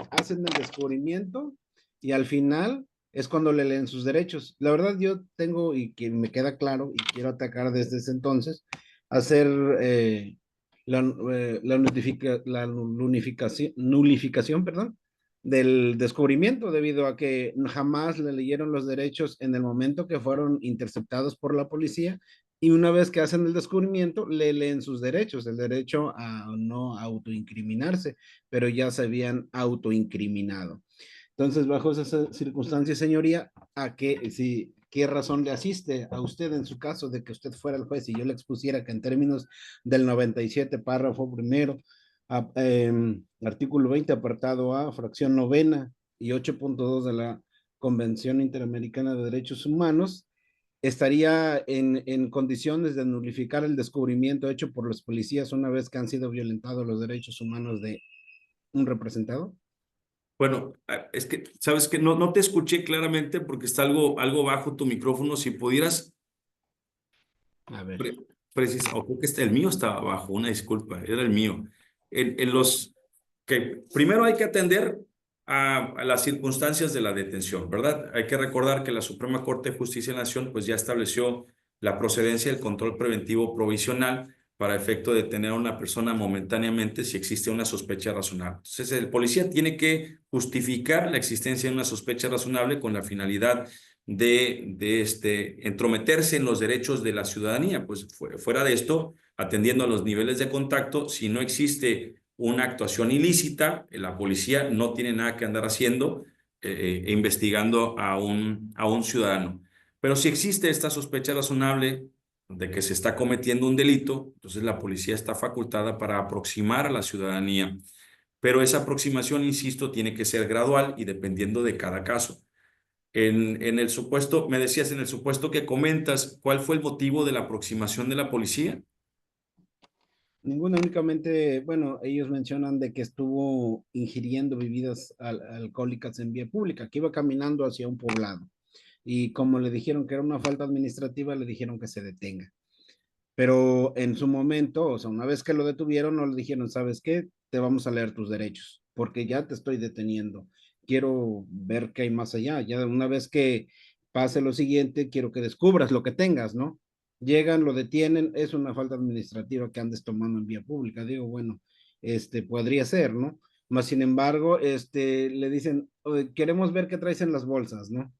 hacen el descubrimiento y al final es cuando le leen sus derechos. La verdad yo tengo, y que me queda claro, y quiero atacar desde ese entonces, hacer la nulificación, perdón, del descubrimiento, debido a que jamás le leyeron los derechos en el momento que fueron interceptados por la policía, y una vez que hacen el descubrimiento, le leen sus derechos, el derecho a no autoincriminarse, pero ya se habían autoincriminado. Entonces, bajo esas circunstancias, señoría, ¿qué razón le asiste a usted en su caso de que usted fuera el juez y yo le expusiera que en términos del 97, párrafo primero, artículo 20, apartado A, fracción novena y 8.2 de la Convención Interamericana de Derechos Humanos, estaría en condiciones de nulificar el descubrimiento hecho por los policías una vez que han sido violentados los derechos humanos de un representado? Bueno, es que, ¿sabes qué? No te escuché claramente porque está algo bajo tu micrófono. Si pudieras A ver. precisar, o creo que el mío estaba bajo, una disculpa, era el mío. En los que primero hay que atender a las circunstancias de la detención, ¿verdad? Hay que recordar que la Suprema Corte de Justicia de la Nación pues ya estableció la procedencia del control preventivo provisional para efecto de detener a una persona momentáneamente si existe una sospecha razonable. Entonces, el policía tiene que justificar la existencia de una sospecha razonable con la finalidad de entrometerse en los derechos de la ciudadanía. Pues fuera de esto, atendiendo a los niveles de contacto, si no existe una actuación ilícita, la policía no tiene nada que andar haciendo investigando a un ciudadano. Pero si existe esta sospecha razonable de que se está cometiendo un delito, entonces la policía está facultada para aproximar a la ciudadanía. Pero esa aproximación, insisto, tiene que ser gradual y dependiendo de cada caso. En el supuesto, me decías, en el supuesto que comentas, ¿cuál fue el motivo de la aproximación de la policía? Ninguna, únicamente, bueno, ellos mencionan de que estuvo ingiriendo bebidas alcohólicas en vía pública, que iba caminando hacia un poblado. Y como le dijeron que era una falta administrativa, le dijeron que se detenga. Pero en su momento, o sea, una vez que lo detuvieron, no le dijeron, ¿sabes qué? Te vamos a leer tus derechos, porque ya te estoy deteniendo. Quiero ver qué hay más allá. Ya una vez que pase lo siguiente, quiero que descubras lo que tengas, ¿no? Llegan, lo detienen, es una falta administrativa que andes tomando en vía pública. Digo, bueno, podría ser, ¿no? Más sin embargo, le dicen, "Oye, queremos ver qué traes en las bolsas, ¿no?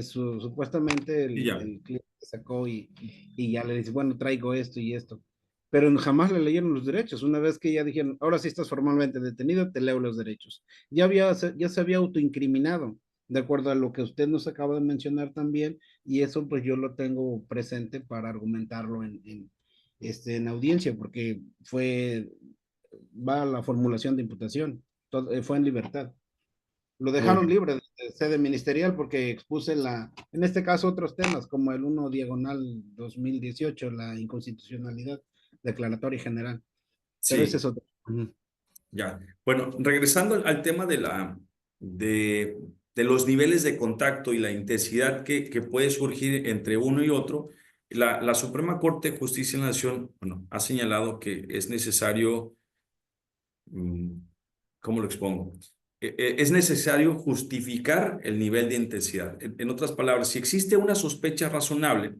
Supuestamente Y ya. el cliente sacó y ya le dice, bueno, traigo esto y esto. Pero jamás le leyeron los derechos. Una vez que ya dijeron, ahora sí estás formalmente detenido, te leo los derechos. Ya se había autoincriminado, de acuerdo a lo que usted nos acaba de mencionar también, y eso pues yo lo tengo presente para argumentarlo en audiencia, porque va a la formulación de imputación, fue en libertad. Lo Muy dejaron bien. libre de sede ministerial porque expuse en este caso, otros temas como el 1 diagonal 2018, la inconstitucionalidad declaratoria general. Pero ese Sí. es otro. Ujú. Ya. Bueno, regresando al tema de los niveles de contacto y la intensidad que puede surgir entre uno y otro, la Suprema Corte de Justicia de la Nación, bueno, ha señalado que es necesario, mm, ¿cómo lo expongo? Es necesario justificar el nivel de intensidad. En otras palabras, si existe una sospecha razonable,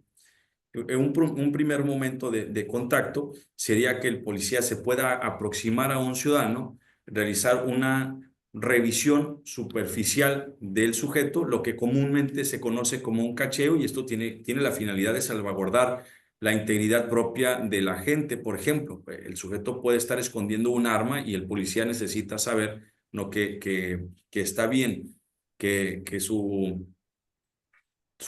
en un primer momento de contacto sería que el policía se pueda aproximar a un ciudadano, realizar una revisión superficial del sujeto, lo que comúnmente se conoce como un cacheo, y esto tiene la finalidad de salvaguardar la integridad propia del agente. Por ejemplo, el sujeto puede estar escondiendo un arma y el policía necesita saber, no, que está bien, que su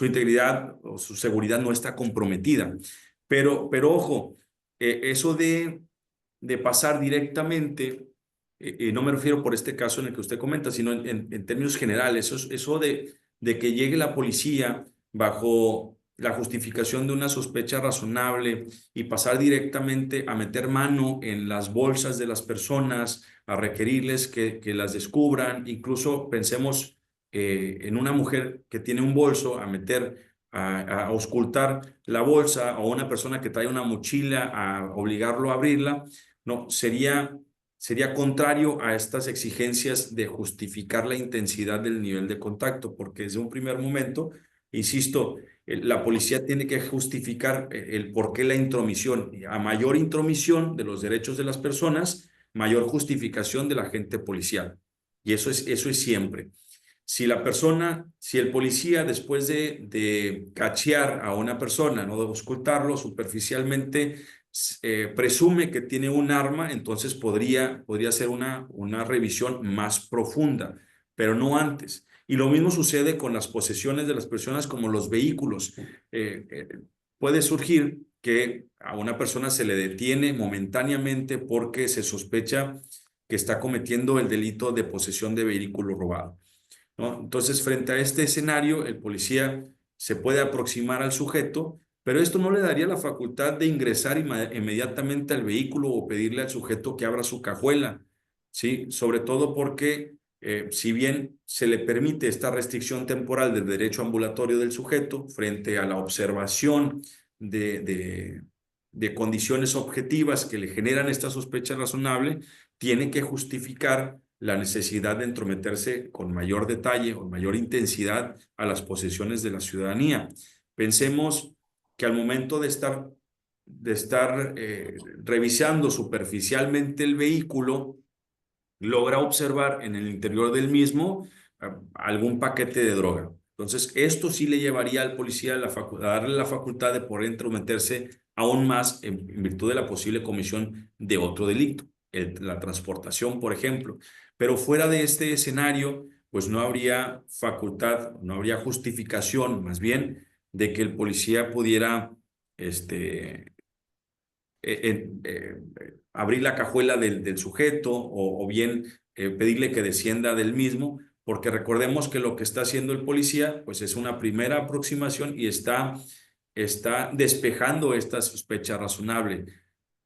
integridad o su seguridad no está comprometida. Pero ojo, eso de pasar directamente, no me refiero por este caso en el que usted comenta, sino en términos generales, eso de que llegue la policía bajo la justificación de una sospecha razonable y pasar directamente a meter mano en las bolsas de las personas, a requerirles que las descubran, incluso pensemos en una mujer que tiene un bolso, a meter, a auscultar la bolsa, o una persona que trae una mochila, a obligarlo a abrirla, no, sería contrario a estas exigencias de justificar la intensidad del nivel de contacto, porque desde un primer momento, insisto, la policía tiene que justificar el por qué la intromisión. A mayor intromisión de los derechos de las personas, mayor justificación del agente policial. Y eso es siempre. Si el policía, después de cachear a una persona, no de auscultarlo superficialmente, presume que tiene un arma, entonces podría ser una revisión más profunda, pero no antes. Y lo mismo sucede con las posesiones de las personas, como los vehículos. Puede surgir que a una persona se le detiene momentáneamente porque se sospecha que está cometiendo el delito de posesión de vehículo robado, ¿no? Entonces, frente a este escenario, el policía se puede aproximar al sujeto, pero esto no le daría la facultad de ingresar inmediatamente al vehículo o pedirle al sujeto que abra su cajuela, ¿sí? Sobre todo porque, si bien se le permite esta restricción temporal del derecho ambulatorio del sujeto frente a la observación de, de, de condiciones objetivas que le generan esta sospecha razonable, tiene que justificar la necesidad de entrometerse con mayor detalle o mayor intensidad a las posesiones de la ciudadanía. Pensemos que al momento de estar revisando superficialmente el vehículo, logra observar en el interior del mismo algún paquete de droga. Entonces, esto sí le llevaría al policía a darle la facultad de poder entrometerse aún más en virtud de la posible comisión de otro delito, la transportación, por ejemplo. Pero fuera de este escenario, pues no habría facultad, no habría justificación, más bien, de que el policía pudiera este, abrir la cajuela del sujeto, o bien pedirle que descienda del mismo, porque recordemos que lo que está haciendo el policía, pues es una primera aproximación y está despejando esta sospecha razonable.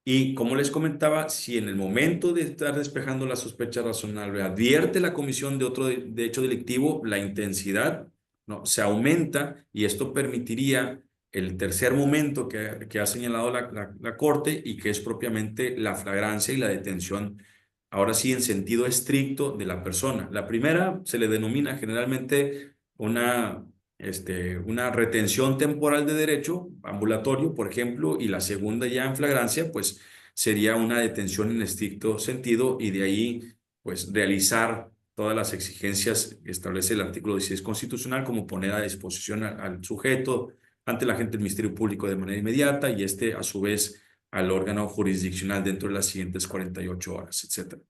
Y como les comentaba, si en el momento de estar despejando la sospecha razonable advierte la comisión de otro de hecho delictivo, la intensidad, ¿no?, se aumenta, y esto permitiría el tercer momento que ha señalado la Corte, y que es propiamente la flagrancia y la detención, ahora sí en sentido estricto, de la persona. La primera se le denomina generalmente una retención temporal de derecho, ambulatorio, por ejemplo, y la segunda, ya en flagrancia, pues sería una detención en estricto sentido, y de ahí pues realizar todas las exigencias que establece el artículo 16 constitucional, como poner a disposición al sujeto ante la agente del Ministerio Público de manera inmediata, y a su vez al órgano jurisdiccional dentro de las siguientes 48 horas, etcétera.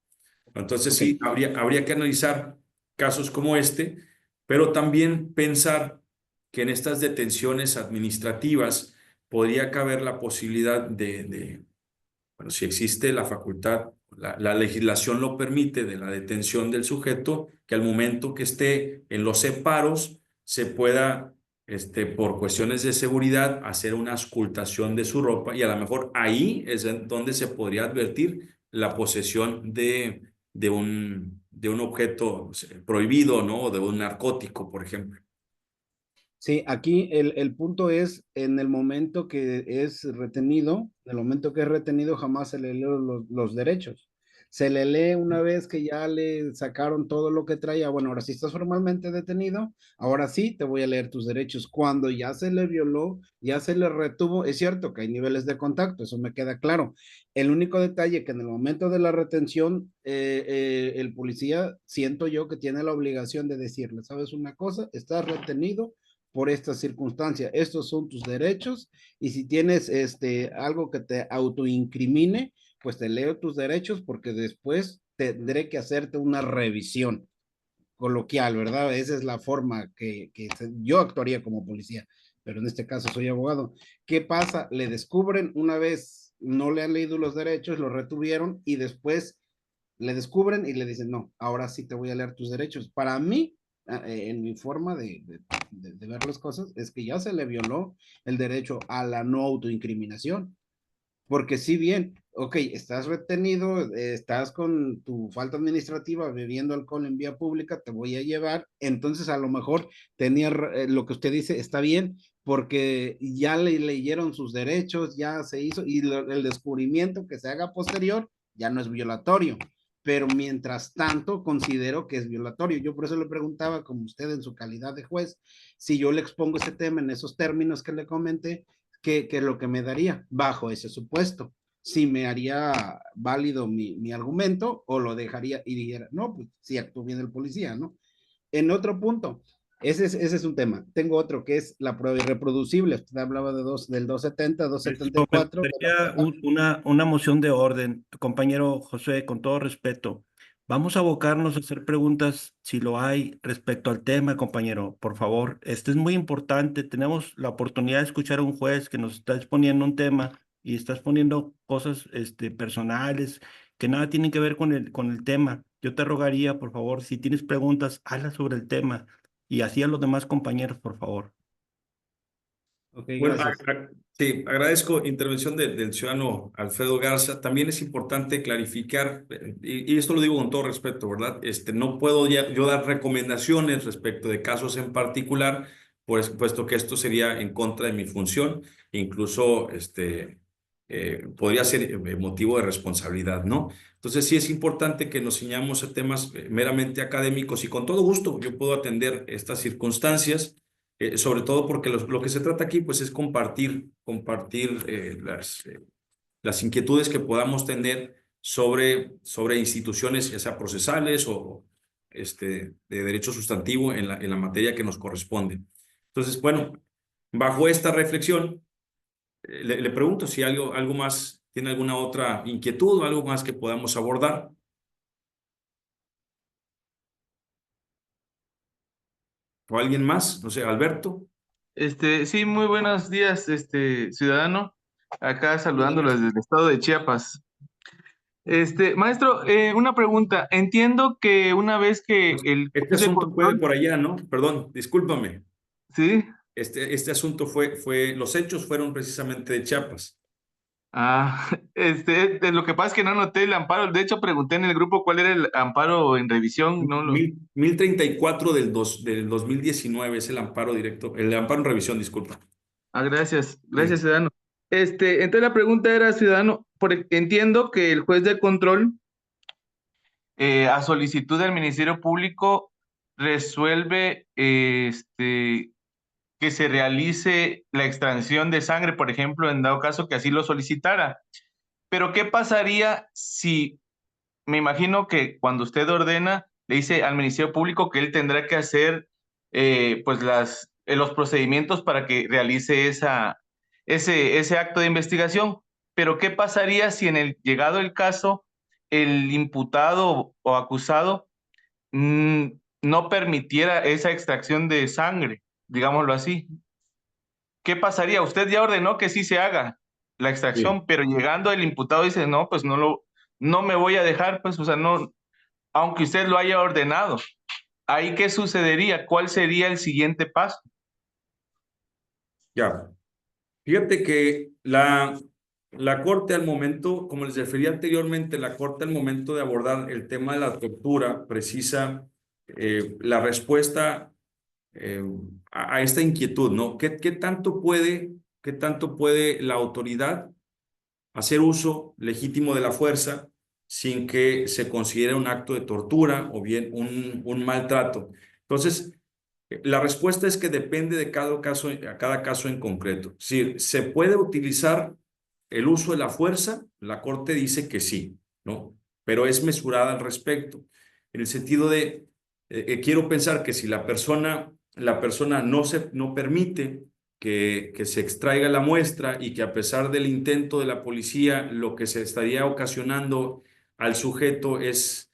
Entonces sí, habría que analizar casos como este, pero también pensar que en estas detenciones administrativas podría caber la posibilidad bueno, si existe la facultad, la legislación lo permite, de la detención del sujeto, que al momento que esté en los separos se pueda, por cuestiones de seguridad, hacer una auscultación de su ropa, y a lo mejor ahí es donde se podría advertir la posesión de un objeto prohibido, ¿no? O de un narcótico, por ejemplo. Sí, aquí el punto es en el momento que es retenido, en el momento que es retenido jamás se le lee los derechos. Se le lee una vez que ya le sacaron todo lo que traía. Bueno, ahora sí estás formalmente detenido, ahora sí te voy a leer tus derechos. Cuando ya se le violó, ya se le retuvo, es cierto que hay niveles de contacto, eso me queda claro. El único detalle que en el momento de la retención, el policía, siento yo que tiene la obligación de decirle, ¿sabes una cosa? Estás retenido por esta circunstancia. Estos son tus derechos, y si tienes algo que te autoincrimine, pues te leo tus derechos, porque después tendré que hacerte una revisión coloquial, ¿verdad? Esa es la forma que yo actuaría como policía, pero en este caso soy abogado. ¿Qué pasa? Le descubren una vez, no le han leído los derechos, lo retuvieron, y después le descubren y le dicen, no, ahora sí te voy a leer tus derechos. Para mí, en mi forma de ver las cosas, es que ya se le violó el derecho a la no autoincriminación. Porque si bien, ok, estás retenido, estás con tu falta administrativa bebiendo alcohol en vía pública, te voy a llevar, entonces a lo mejor tenía lo que usted dice, está bien, porque ya le leyeron sus derechos, ya se hizo, y el descubrimiento que se haga posterior ya no es violatorio. Pero mientras tanto considero que es violatorio. Yo por eso le preguntaba, como usted en su calidad de juez, si yo le expongo ese tema en esos términos que le comenté, que es lo que me daría bajo ese supuesto. Si me haría válido mi argumento, o lo dejaría y dijera, no, pues sí actuó bien el policía, ¿no? En otro punto, ese es un tema. Tengo otro que es la prueba irreproducible. Usted hablaba del 270, Me 274. gustaría una moción de orden, compañero José, con todo respeto. Vamos a abocarnos a hacer preguntas, si lo hay, respecto al tema, compañero, por favor. Este es muy importante. Tenemos la oportunidad de escuchar a un juez que nos está exponiendo un tema y está exponiendo cosas personales que nada tienen que ver con el tema. Yo te rogaría, por favor, si tienes preguntas, hazlas sobre el tema, y así a los demás compañeros, por favor. Ok, Bueno, gracias. sí, agradezco intervención del ciudadano Alfredo Garza. También es importante clarificar, y esto lo digo con todo respeto, ¿verdad? No puedo yo dar recomendaciones respecto de casos en particular, pues, puesto que esto sería en contra de mi función, incluso podría ser motivo de responsabilidad, ¿no? Entonces sí es importante que nos ciñamos a temas meramente académicos, y con todo gusto yo puedo atender estas circunstancias. Sobre todo porque lo que se trata aquí pues es compartir las inquietudes que podamos tener sobre instituciones, ya sea procesales o de derecho sustantivo en la materia que nos corresponde. Entonces, bueno, bajo esta reflexión, le pregunto si algo más, tiene alguna otra inquietud o algo más que podamos abordar. ¿O alguien más? No sé, Alberto. Sí, muy buenos días, ciudadano. Acá saludándolos desde el estado de Chiapas. Maestro, una pregunta. Entiendo que una vez que el Este juez de asunto fue de control, por allá, ¿no? Perdón, discúlpame. sí, Este asunto los hechos fueron precisamente de Chiapas. lo que pasa es que no anoté el amparo. De hecho, pregunté en el grupo cuál era el amparo en revisión, no lo. 1034 del 2019 es el amparo directo, el amparo en revisión, disculpa. Gracias, Sí. ciudadano. Entonces la pregunta era, ciudadano, entiendo que el juez de control, a solicitud del Ministerio Público, resuelve, que se realice la extracción de sangre, por ejemplo, en dado caso que así lo solicitara. Pero ¿qué pasaría si, me imagino que cuando usted ordena, le dice al Ministerio Público que él tendrá que hacer pues los procedimientos para que realice ese acto de investigación? Pero ¿qué pasaría si en el llegado el caso, el imputado o acusado mm, no permitiera esa extracción de sangre, digámoslo así? ¿Qué pasaría? Usted ya ordenó que sí se haga la Sí. extracción, pero llegando el imputado dice, no, pues no me voy a dejar, pues, o sea, no, aunque usted lo haya ordenado. ¿Ahí qué sucedería? ¿Cuál sería el siguiente paso? Ya. Fíjate que la Corte al momento, como les refería anteriormente, la Corte al momento de abordar el tema de la tortura precisa la respuesta a esta inquietud, ¿no? ¿Qué tanto puede la autoridad hacer uso legítimo de la fuerza sin que se considere un acto de tortura o bien un maltrato? Entonces, la respuesta es que depende de cada caso en concreto. Si se puede utilizar el uso de la fuerza, la Corte dice que sí, ¿no? Pero es mesurada al respecto, en el sentido de, quiero pensar que si la persona no permite que se extraiga la muestra y que a pesar del intento de la policía, lo que se estaría ocasionando al sujeto es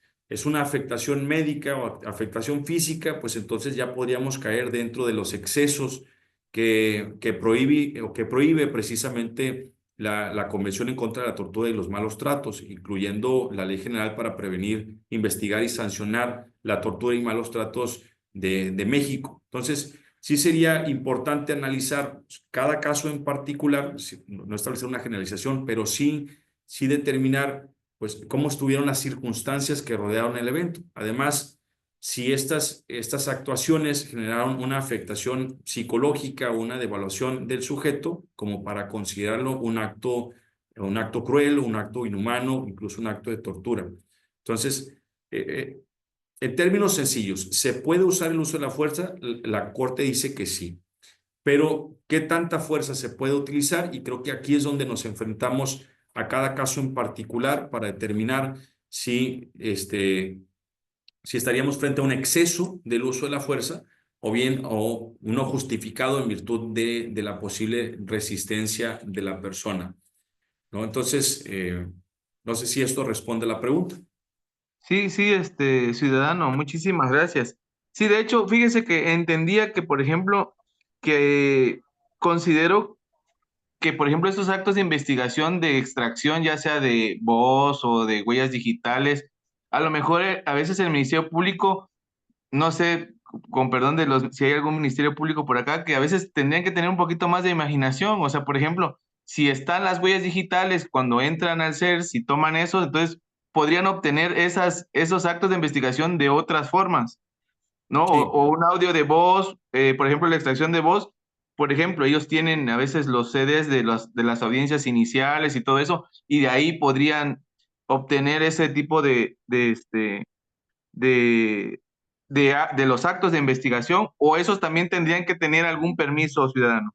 una afectación médica o afectación física, pues entonces ya podríamos caer dentro de los excesos que prohíbe precisamente la Convención en contra de la Tortura y los Malos Tratos, incluyendo la Ley General para prevenir, investigar y sancionar la tortura y malos tratos de México. Entonces, sí sería importante analizar cada caso en particular, no establecer una generalización, pero sí determinar pues cómo estuvieron las circunstancias que rodearon el evento. Además, si estas actuaciones generaron una afectación psicológica o una devaluación del sujeto, como para considerarlo un acto cruel, un acto inhumano, incluso un acto de tortura. Entonces, en términos sencillos, ¿se puede usar el uso de la fuerza? La Corte dice que sí. Pero, ¿qué tanta fuerza se puede utilizar? Y creo que aquí es donde nos enfrentamos a cada caso en particular para determinar si estaríamos frente a un exceso del uso de la fuerza o uno justificado en virtud de la posible resistencia de la persona, ¿no? Entonces, no sé si esto responde a la pregunta. Sí, sí, ciudadano, muchísimas gracias. Sí, de hecho, fíjese que entendía que, por ejemplo, que considero que, por ejemplo, estos actos de investigación de extracción, ya sea de voz o de huellas digitales, a lo mejor a veces el Ministerio Público, no sé, con perdón de si hay algún Ministerio Público por acá, que a veces tendrían que tener un poquito más de imaginación. O sea, por ejemplo, si están las huellas digitales cuando entran al CER, si toman eso, entonces podrían obtener esos actos de investigación de otras formas, ¿no? Sí, O un audio de voz, por ejemplo, la extracción de voz. Por ejemplo, ellos tienen a veces los CDs de las audiencias iniciales y todo eso, y de ahí podrían obtener ese tipo de, de los actos de investigación, o esos también tendrían que tener algún permiso ciudadano.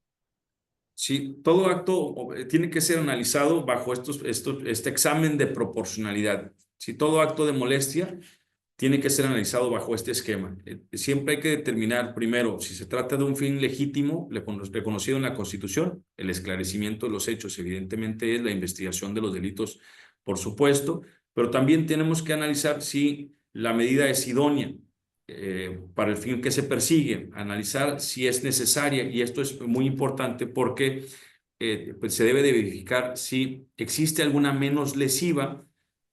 sí, todo acto tiene que ser analizado bajo este examen de proporcionalidad. Si todo acto de molestia tiene que ser analizado bajo este esquema. Siempre hay que determinar primero si se trata de un fin legítimo, reconocido en la Constitución, el esclarecimiento de los hechos, evidentemente es la investigación de los delitos, por supuesto, pero también tenemos que analizar si la medida es idónea para el fin que se persigue, analizar si es necesaria, y esto es muy importante porque pues se debe de verificar si existe alguna menos lesiva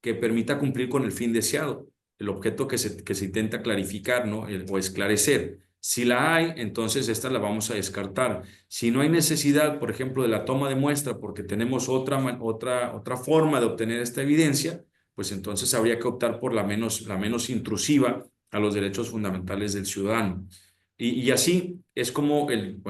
que permita cumplir con el fin deseado, el objeto que se intenta clarificar, ¿no? O esclarecer. Si la hay, entonces esta la vamos a descartar. Si no hay necesidad, por ejemplo, de la toma de muestra porque tenemos otra forma de obtener esta evidencia, pues entonces habría que optar por la menos intrusiva a los derechos fundamentales del ciudadano. Y así es como el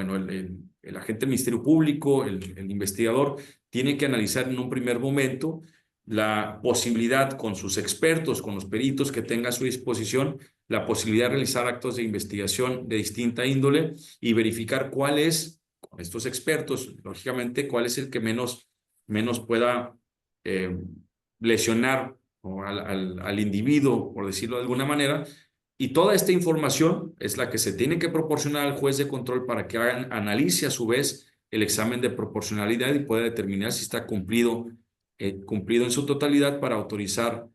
agente del Ministerio Público, el investigador, tiene que analizar en un primer momento la posibilidad con sus expertos, con los peritos que tenga a su disposición, la posibilidad de realizar actos de investigación de distinta índole y verificar cuál es, con estos expertos, lógicamente, cuál es el que menos pueda lesionar al individuo, por decirlo de alguna manera. Y toda esta información es la que se tiene que proporcionar al juez de control para que analice a su vez el examen de proporcionalidad y pueda determinar si está cumplido en su totalidad para autorizar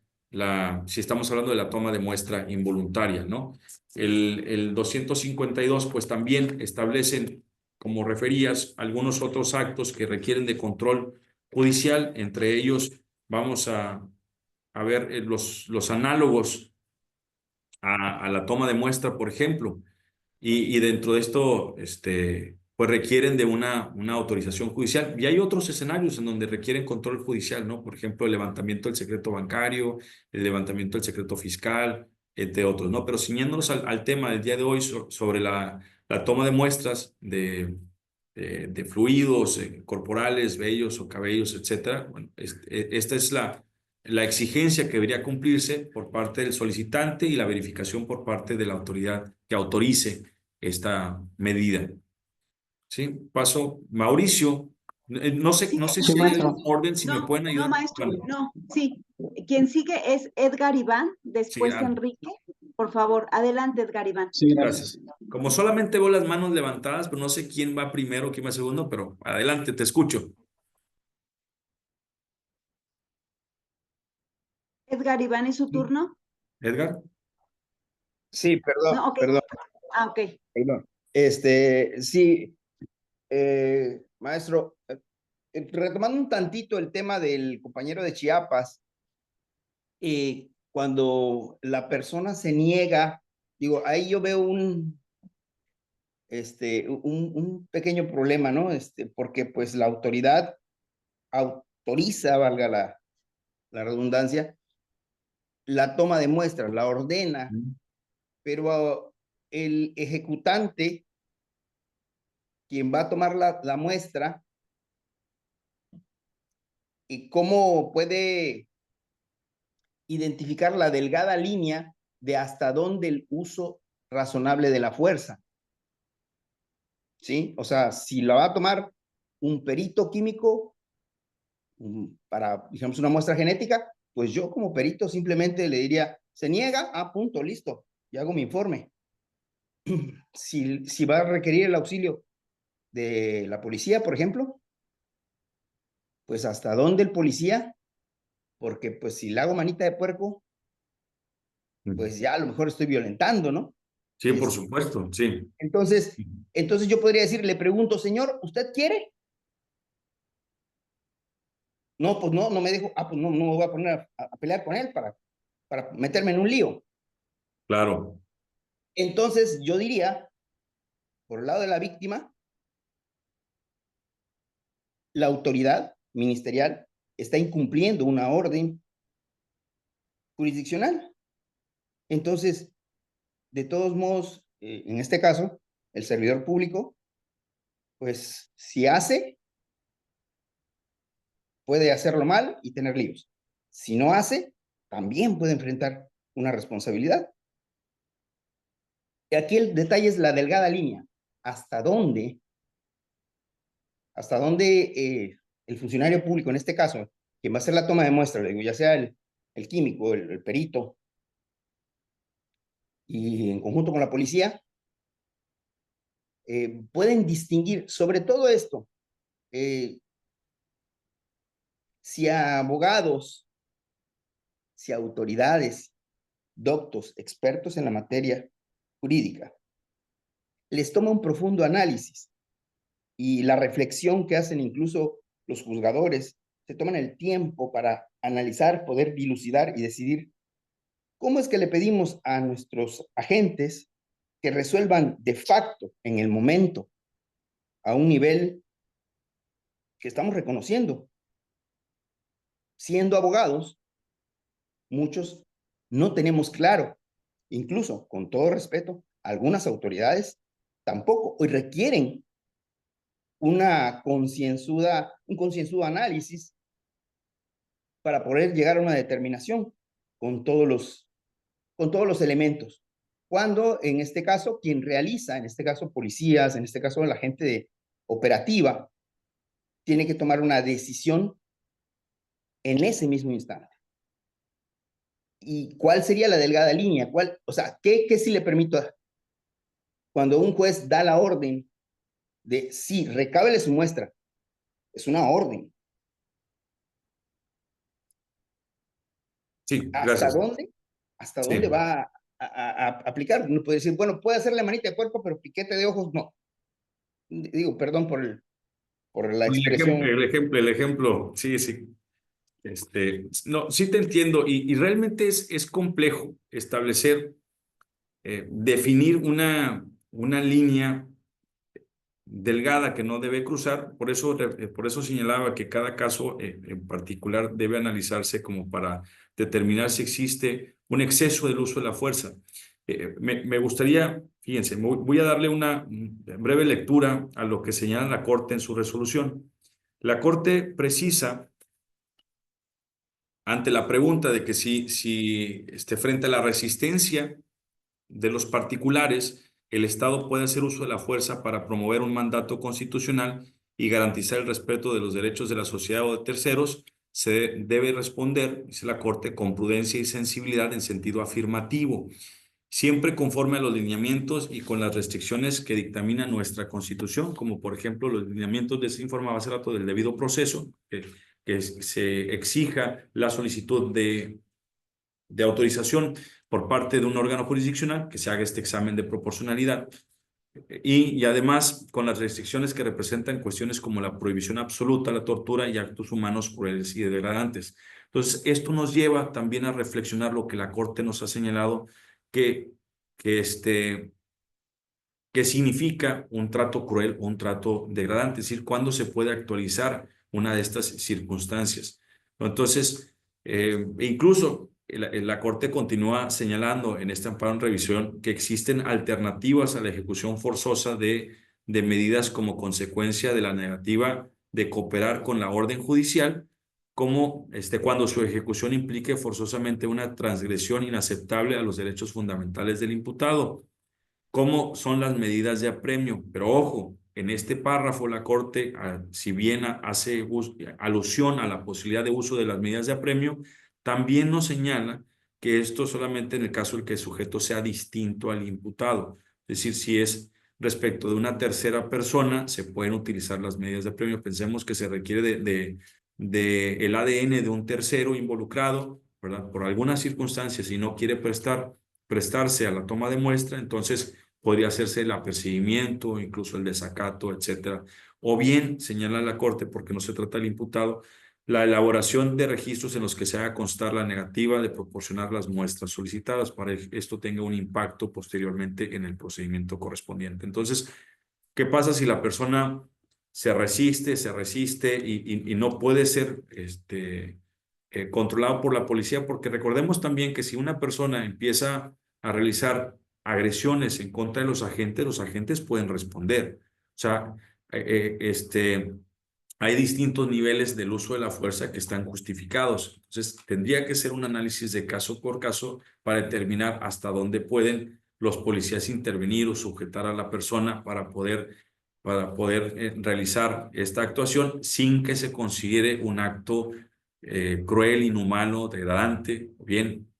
si estamos hablando de la toma de muestra involuntaria, ¿no? El 252 pues también establecen, como referías, algunos otros actos que requieren de control judicial, entre ellos vamos a ver los análogos a la toma de muestra, por ejemplo, y dentro de esto, pues requieren de una autorización judicial. Y hay otros escenarios en donde requieren control judicial, ¿no? Por ejemplo, el levantamiento del secreto bancario, el levantamiento del secreto fiscal, entre otros, ¿no? Pero ciñéndonos al tema del día de hoy sobre la toma de muestras de fluidos corporales, vellos o cabellos, etcétera, bueno, esta es la exigencia que debería cumplirse por parte del solicitante y la verificación por parte de la autoridad que autorice esta medida. ¿Sí? Paso, Mauricio, no sé Sí, si hay maestro. algún orden, si me pueden ayudar. No, maestro, Vale. no, sí. Quien sigue es Edgar Iván, después Sí, Enrique. Por favor, adelante, Edgar Iván. Sí, gracias. Como solamente veo las manos levantadas, pero no sé quién va primero, quién va segundo, pero adelante, te escucho. Edgar Iván, ¿es su turno? Edgar. Sí, perdón, No, ok. perdón, Ah, ok. perdón. Sí, maestro, retomando un tantito el tema del compañero de Chiapas, cuando la persona se niega, digo, ahí yo veo un pequeño problema, ¿no? Porque pues la autoridad autoriza, valga la redundancia, la toma de muestras, la ordena, pero el ejecutante, quien va a tomar la muestra, y cómo puede identificar la delgada línea de hasta dónde el uso razonable de la fuerza. ¿Sí? O sea, si la va a tomar un perito químico para, digamos, una muestra genética, pues yo como perito simplemente le diría, se niega, punto, listo, y hago mi informe. Si va a requerir el auxilio de la policía, por ejemplo, pues hasta dónde el policía, porque pues si le hago manita de puerco, pues ya a lo mejor estoy violentando, ¿no? Sí, por supuesto, sí. Entonces yo podría decir, le pregunto, señor, ¿usted quiere? No, pues no me dejo, pues no me voy a poner a pelear con él para meterme en un lío. Claro. Entonces yo diría, por el lado de la víctima, la autoridad ministerial está incumpliendo una orden jurisdiccional. Entonces, de todos modos, en este caso, el servidor público, pues si hace, puede hacerlo mal y tener líos. Si no hace, también puede enfrentar una responsabilidad. Y aquí el detalle es la delgada línea. ¿Hasta dónde el funcionario público, en este caso, quien va a hacer la toma de muestra, ya sea el químico, el perito, y en conjunto con la policía, pueden distinguir sobre todo esto? Si a abogados, si a autoridades, doctos, expertos en la materia jurídica, les toma un profundo análisis y la reflexión que hacen incluso los juzgadores, se toman el tiempo para analizar, poder dilucidar y decidir cómo es que le pedimos a nuestros agentes que resuelvan de facto, en el momento, a un nivel que estamos reconociendo. Siendo abogados, muchos no tenemos claro, incluso con todo respeto, algunas autoridades tampoco, hoy requieren un concienzudo análisis para poder llegar a una determinación con todos los elementos. Cuando en este caso, quien realiza, en este caso policías, en este caso la gente operativa, tiene que tomar una decisión en ese mismo instante. ¿Y cuál sería la delgada línea? O sea, ¿qué sí le permito? Cuando un juez da la orden de sí, recábele su muestra, es una orden. Sí, ¿Hasta gracias. dónde? ¿Hasta dónde va a aplicar? No puede decir, bueno, puede hacerle manita de puerco, pero piquete de ojos, no. Digo, perdón por la expresión. El ejemplo, sí, sí. No, sí te entiendo y realmente es complejo establecer, definir una línea delgada que no debe cruzar. Por eso señalaba que cada caso en particular debe analizarse como para determinar si existe un exceso del uso de la fuerza. Me gustaría, fíjense, voy a darle una breve lectura a lo que señala la Corte en su resolución. La Corte precisa, ante la pregunta de que si frente a la resistencia de los particulares, el Estado puede hacer uso de la fuerza para promover un mandato constitucional y garantizar el respeto de los derechos de la sociedad o de terceros, se debe responder, dice la Corte, con prudencia y sensibilidad en sentido afirmativo, siempre conforme a los lineamientos y con las restricciones que dictamina nuestra Constitución, como por ejemplo los lineamientos de se informaba hace rato del debido proceso, que se exija la solicitud de autorización por parte de un órgano jurisdiccional, que se haga este examen de proporcionalidad y además con las restricciones que representan cuestiones como la prohibición absoluta, la tortura y actos humanos crueles y degradantes. Entonces, esto nos lleva también a reflexionar lo que la Corte nos ha señalado, que significa un trato cruel o un trato degradante, es decir, cuándo se puede actualizar una de estas circunstancias. Entonces, incluso la Corte continúa señalando en este amparo en revisión que existen alternativas a la ejecución forzosa de medidas como consecuencia de la negativa de cooperar con la orden judicial, como cuando su ejecución implique forzosamente una transgresión inaceptable a los derechos fundamentales del imputado. ¿Cómo son las medidas de apremio? Pero ojo, en este párrafo la Corte, si bien hace alusión a la posibilidad de uso de las medidas de apremio, también nos señala que esto solamente en el caso en que el sujeto sea distinto al imputado. Es decir, si es respecto de una tercera persona, se pueden utilizar las medidas de apremio. Pensemos que se requiere de el ADN de un tercero involucrado, ¿verdad? Por alguna circunstancia, si no quiere prestarse a la toma de muestra, entonces podría hacerse el apercibimiento, incluso el desacato, etcétera. O bien, señala la Corte, porque no se trata del imputado, la elaboración de registros en los que se haga constar la negativa de proporcionar las muestras solicitadas para que esto tenga un impacto posteriormente en el procedimiento correspondiente. Entonces, ¿qué pasa si la persona se resiste y no puede ser controlado por la policía? Porque recordemos también que si una persona empieza a realizar agresiones en contra de los agentes pueden responder. O sea, hay distintos niveles del uso de la fuerza que están justificados. Entonces, tendría que ser un análisis de caso por caso para determinar hasta dónde pueden los policías intervenir o sujetar a la persona para poder realizar esta actuación sin que se considere un acto cruel, inhumano, degradante, o bien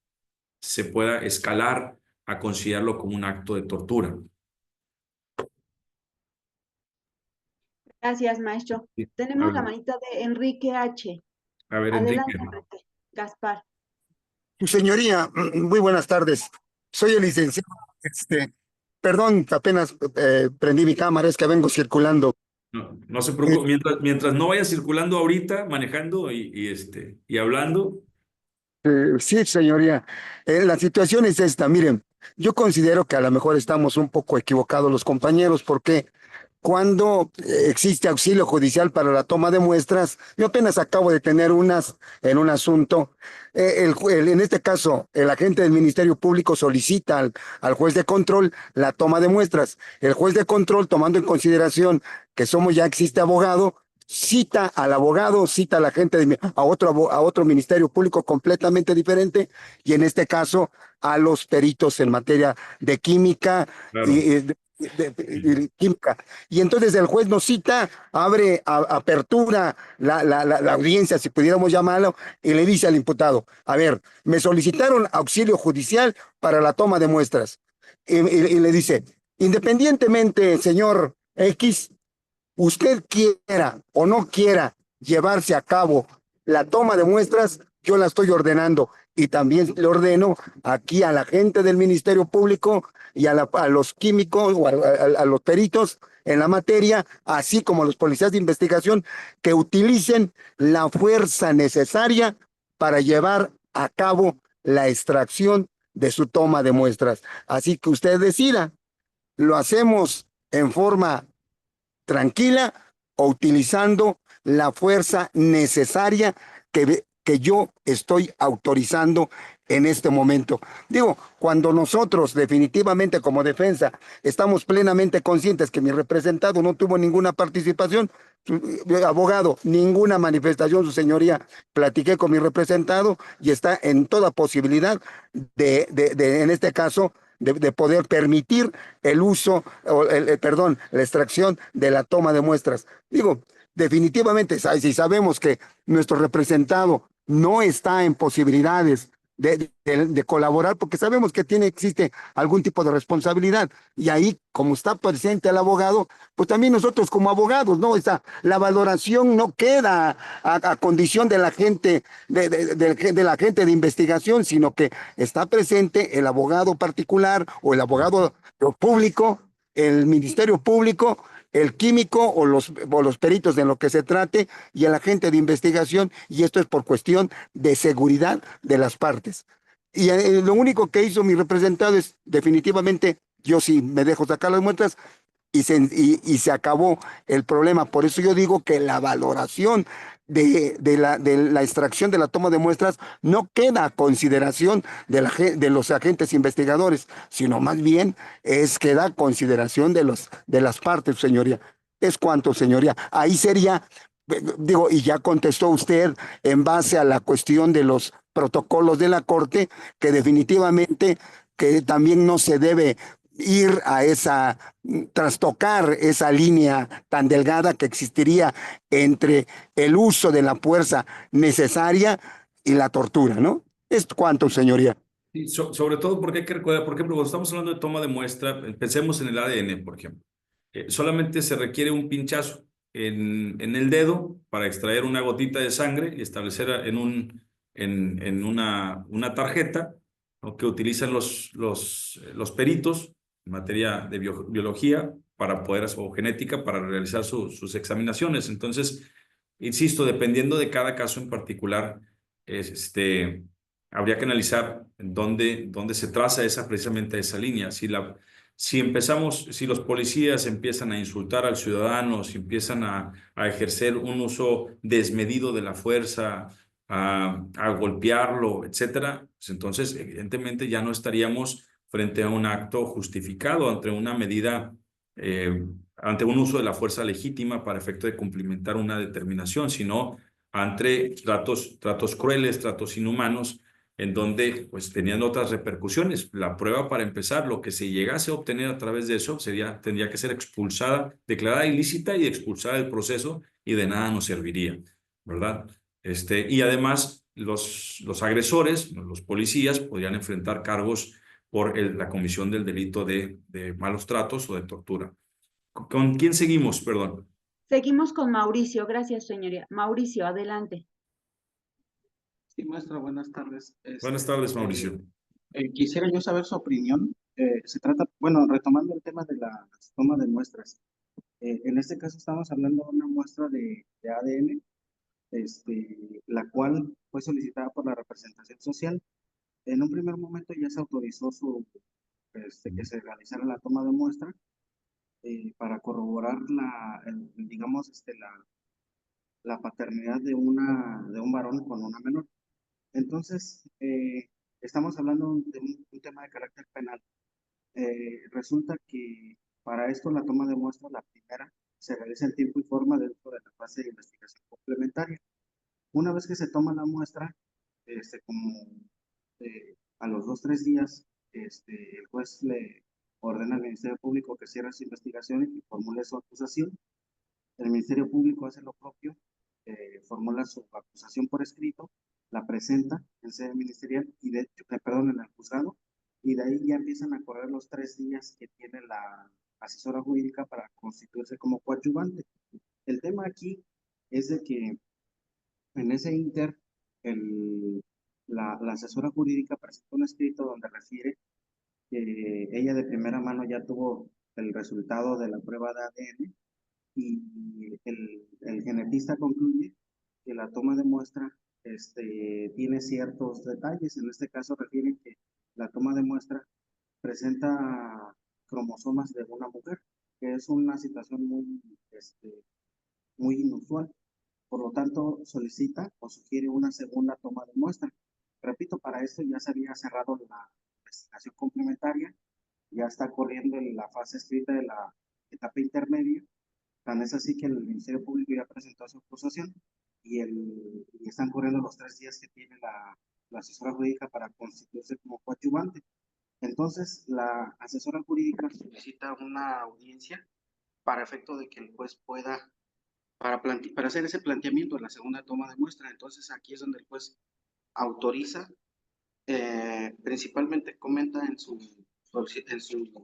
se pueda escalar a considerarlo como un acto de tortura. Gracias, maestro. Sí. Tenemos la manita de Enrique H. A ver, Adelante, Enrique. Enrique. Gaspar. Su señoría, muy buenas tardes. Soy el licenciado, perdón, apenas prendí mi cámara, es que vengo circulando No se preocupe, mientras no vaya circulando ahorita, manejando y hablando. Sí, señoría. La situación es esta. Miren, yo considero que a lo mejor estamos un poco equivocados los compañeros, porque cuando existe auxilio judicial para la toma de muestras, yo apenas acabo de tener unas en un asunto. En este caso, el agente del Ministerio Público solicita al juez de control la toma de muestras. El juez de control, tomando en consideración que ya existe abogado, cita al abogado, cita a la gente a otro ministerio público completamente diferente, y en este caso a los peritos en materia de química Claro. y química. Y entonces el juez nos cita, apertura la audiencia, si pudiéramos llamarlo, y le dice al imputado: a ver, me solicitaron auxilio judicial para la toma de muestras. Y le dice: independientemente, señor X, usted quiera o no quiera llevarse a cabo la toma de muestras, yo la estoy ordenando, y también le ordeno aquí a la gente del Ministerio Público y a los químicos o a los peritos en la materia, así como a los policías de investigación, que utilicen la fuerza necesaria para llevar a cabo la extracción de su toma de muestras. Así que usted decida, lo hacemos en forma tranquila o utilizando la fuerza necesaria que yo estoy autorizando en este momento. Digo, cuando nosotros definitivamente como defensa estamos plenamente conscientes que mi representado no tuvo ninguna participación, abogado, ninguna manifestación, su señoría, platiqué con mi representado y está en toda posibilidad en este caso, de poder permitir el uso, perdón, la extracción de la toma de muestras. Digo, definitivamente, si sabemos que nuestro representado no está en posibilidades de colaborar, porque sabemos que existe algún tipo de responsabilidad, y ahí, como está presente el abogado, pues también nosotros como abogados, ¿no? La valoración no queda a condición de la gente, de la gente de investigación, sino que está presente el abogado particular o el abogado público, el Ministerio Público, el químico o los peritos de lo que se trate, y el agente de investigación, y esto es por cuestión de seguridad de las partes. Y lo único que hizo mi representado es, definitivamente, yo sí me dejo sacar las muestras, y se acabó el problema. Por eso yo digo que la valoración de la extracción de la toma de muestras no queda a consideración de los agentes investigadores, sino más bien queda a consideración de las partes, señoría. Es cuanto, señoría. Ahí sería, digo, y ya contestó usted en base a la cuestión de los protocolos de la Corte, que definitivamente que también no se debe ir trastocar esa línea tan delgada que existiría entre el uso de la fuerza necesaria y la tortura, ¿no? Es cuanto, señoría. Sí, sobre todo porque hay que recordar, por ejemplo, cuando estamos hablando de toma de muestra, pensemos en el ADN, por ejemplo. Solamente se requiere un pinchazo en el dedo para extraer una gotita de sangre y establecer en una tarjeta, ¿no?, que utilizan los peritos en materia de biología para poder, o genética, para realizar sus examinaciones. Entonces, insisto, dependiendo de cada caso en particular, habría que analizar dónde se traza precisamente esa línea. Si los policías empiezan a insultar al ciudadano, si empiezan a ejercer un uso desmedido de la fuerza, a golpearlo, etcétera, pues entonces evidentemente ya no estaríamos frente a un acto justificado, ante una medida, ante un uso de la fuerza legítima para efecto de cumplimentar una determinación, sino ante tratos crueles, tratos inhumanos, en donde pues tenían otras repercusiones. La prueba, para empezar, lo que se llegase a obtener a través de eso tendría que ser expulsada, declarada ilícita y expulsada del proceso, y de nada nos serviría, ¿verdad? Y además los agresores, los policías, podrían enfrentar cargos por la comisión del delito de malos tratos o de tortura. ¿Con quién seguimos? Perdón. Seguimos con Mauricio. Gracias, señoría. Mauricio, adelante. Sí, maestra, buenas tardes. Buenas tardes, Mauricio. Quisiera yo saber su opinión. Se trata, bueno, retomando el tema de la toma de muestras. En este caso estamos hablando de una muestra de ADN, la cual fue solicitada por la representación social. En un primer momento ya se autorizó que se realizara la toma de muestra para corroborar digamos, la paternidad de un varón con una menor. Entonces, estamos hablando de un tema de carácter penal. Resulta que para esto la toma de muestra, la primera, se realiza en tiempo y forma dentro de la fase de investigación complementaria. Una vez que se toma la muestra, como a los 2-3 días, el juez le ordena al Ministerio Público que cierre su investigación y que formule su acusación. El Ministerio Público hace lo propio, formula su acusación por escrito, la presenta en sede ministerial y en el juzgado, y de ahí ya empiezan a correr los 3 días que tiene la asesora jurídica para constituirse como coadyuvante. El tema aquí es de que en ese inter, la asesora jurídica presenta un escrito donde refiere que ella de primera mano ya tuvo el resultado de la prueba de ADN y el genetista concluye que la toma de muestra tiene ciertos detalles. En este caso refieren que la toma de muestra presenta cromosomas de una mujer, que es una situación muy inusual. Por lo tanto, solicita o sugiere una segunda toma de muestra. Repito, para esto ya se había cerrado la investigación complementaria, ya está corriendo en la fase escrita de la etapa intermedia. Tan es así que el Ministerio Público ya presentó su acusación y están corriendo los 3 días que tiene la asesora jurídica para constituirse como coadyuvante. Entonces, la asesora jurídica solicita una audiencia para efecto de que el juez pueda, para hacer ese planteamiento en la segunda toma de muestra. Entonces, aquí es donde el juez autoriza, principalmente comenta en su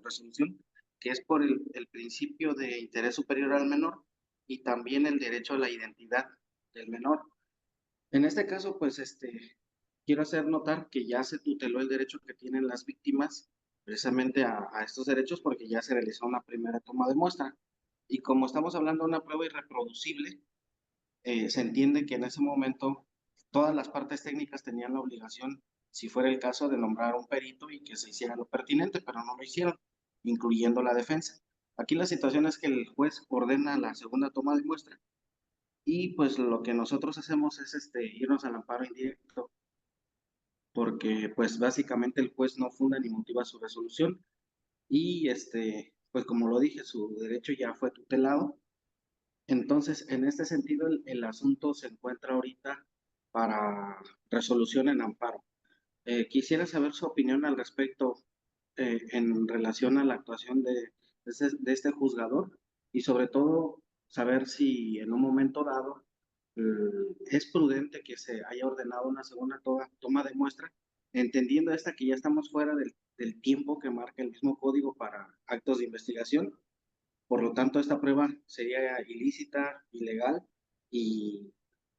resolución, que es por el principio de interés superior al menor y también el derecho a la identidad del menor. En este caso, pues, quiero hacer notar que ya se tuteló el derecho que tienen las víctimas precisamente a estos derechos porque ya se realizó una primera toma de muestra. Y como estamos hablando de una prueba irreproducible, se entiende que en ese momento todas las partes técnicas tenían la obligación, si fuera el caso, de nombrar a un perito y que se hiciera lo pertinente, pero no lo hicieron, incluyendo la defensa. Aquí la situación es que el juez ordena la segunda toma de muestra y pues lo que nosotros hacemos es irnos al amparo indirecto, porque pues básicamente el juez no funda ni motiva su resolución y pues como lo dije, su derecho ya fue tutelado. Entonces, en este sentido, el asunto se encuentra ahorita para resolución en amparo. Quisiera saber su opinión al respecto en relación a la actuación de este juzgador y sobre todo saber si en un momento dado es prudente que se haya ordenado una segunda toma de muestra, entendiendo que ya estamos fuera del tiempo que marca el mismo código para actos de investigación. Por lo tanto, esta prueba sería ilícita, ilegal y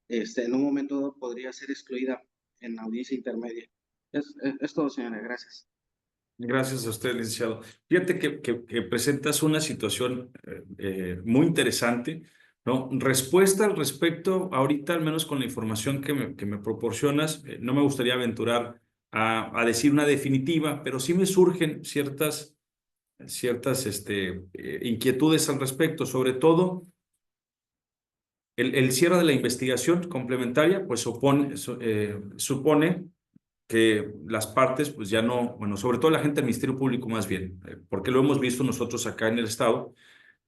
en un momento dado podría ser excluida en audiencia intermedia. Es todo, señora. Gracias. Gracias a usted, licenciado. Fíjate que presentas una situación muy interesante, ¿no? Respuesta al respecto, ahorita, al menos con la información que me proporcionas, no me gustaría aventurar a decir una definitiva, pero sí me surgen ciertas inquietudes al respecto, sobre todo el cierre de la investigación complementaria, pues supone que las partes, pues ya no, bueno, sobre todo el agente del Ministerio Público más bien, porque lo hemos visto nosotros acá en el Estado,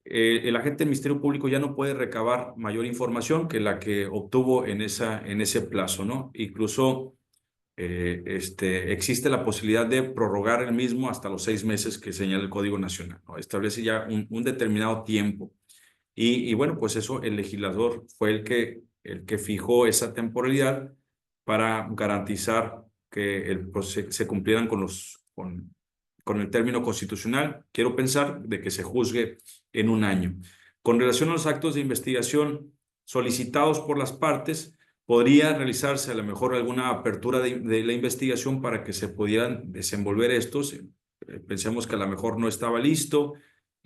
el agente del Ministerio Público ya no puede recabar mayor información que la que obtuvo en ese plazo, ¿no? Incluso existe la posibilidad de prorrogar el mismo hasta los 6 meses que señala el Código Nacional, ¿no? Establece ya un determinado tiempo. Y bueno, pues eso el legislador fue el que fijó esa temporalidad para garantizar que se cumplieran con el término constitucional. Quiero pensar de que se juzgue en 1 año. Con relación a los actos de investigación solicitados por las partes, podría realizarse a lo mejor alguna apertura de la investigación para que se pudieran desenvolver estos. Pensemos que a lo mejor no estaba listo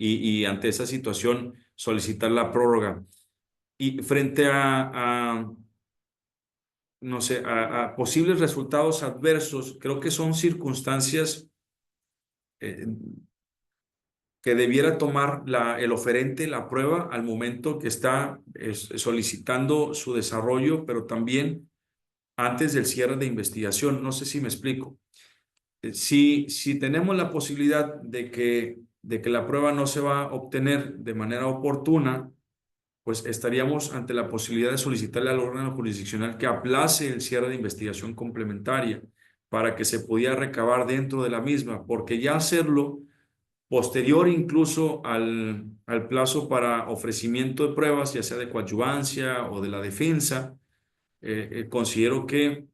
y ante esa situación solicitar la prórroga. Y frente no sé, a posibles resultados adversos, creo que son circunstancias que debiera tomar el oferente la prueba al momento que está solicitando su desarrollo, pero también antes del cierre de investigación. No sé si me explico. Si tenemos la posibilidad de que la prueba no se va a obtener de manera oportuna, pues estaríamos ante la posibilidad de solicitarle al órgano jurisdiccional que aplace el cierre de investigación complementaria para que se pudiera recabar dentro de la misma, porque ya hacerlo posterior incluso al plazo para ofrecimiento de pruebas, ya sea de coadyuvancia o de la defensa, considero que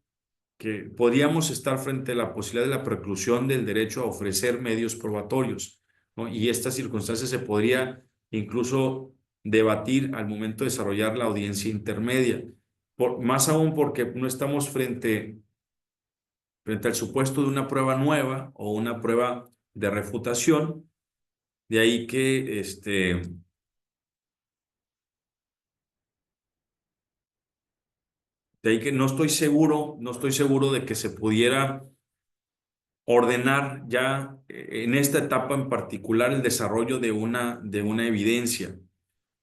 podríamos estar frente a la posibilidad de la preclusión del derecho a ofrecer medios probatorios, ¿no? Y esta circunstancia se podría incluso debatir al momento de desarrollar la audiencia intermedia, más aún porque no estamos frente al supuesto de una prueba nueva o una prueba de refutación, de ahí que no estoy seguro de que se pudiera ordenar ya en esta etapa en particular el desarrollo de una evidencia,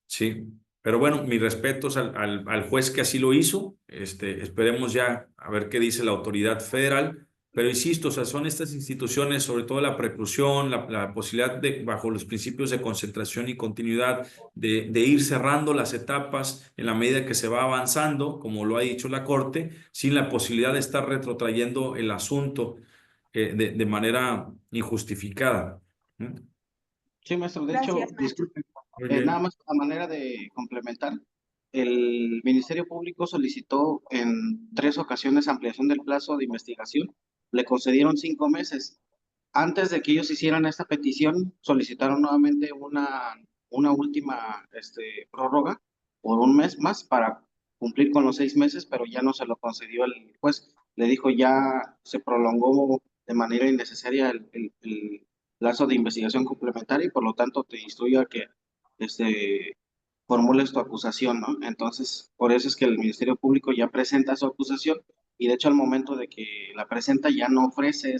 ¿sí? Pero bueno, mis respetos al juez que así lo hizo. Esperemos ya a ver qué dice la autoridad federal. Pero insisto, o sea, son estas instituciones, sobre todo la preclusión, la posibilidad de, bajo los principios de concentración y continuidad, de ir cerrando las etapas en la medida que se va avanzando, como lo ha dicho la Corte, sin la posibilidad de estar retrotrayendo el asunto de manera injustificada. Sí, maestro, de hecho, Gracias, maestro. disculpe, Muy bien. nada más a manera de complementar, el Ministerio Público solicitó en 3 ocasiones ampliación del plazo de investigación, le concedieron 5 meses. Antes de que ellos hicieran esta petición, solicitaron nuevamente una última prórroga por 1 mes más para cumplir con los 6 meses, pero ya no se lo concedió el juez. Le dijo ya se prolongó de manera innecesaria el plazo de investigación complementaria y por lo tanto te instruyo a que formules tu acusación, ¿no? Entonces, por eso es que el Ministerio Público ya presenta su acusación y de hecho al momento de que la presenta ya no ofrece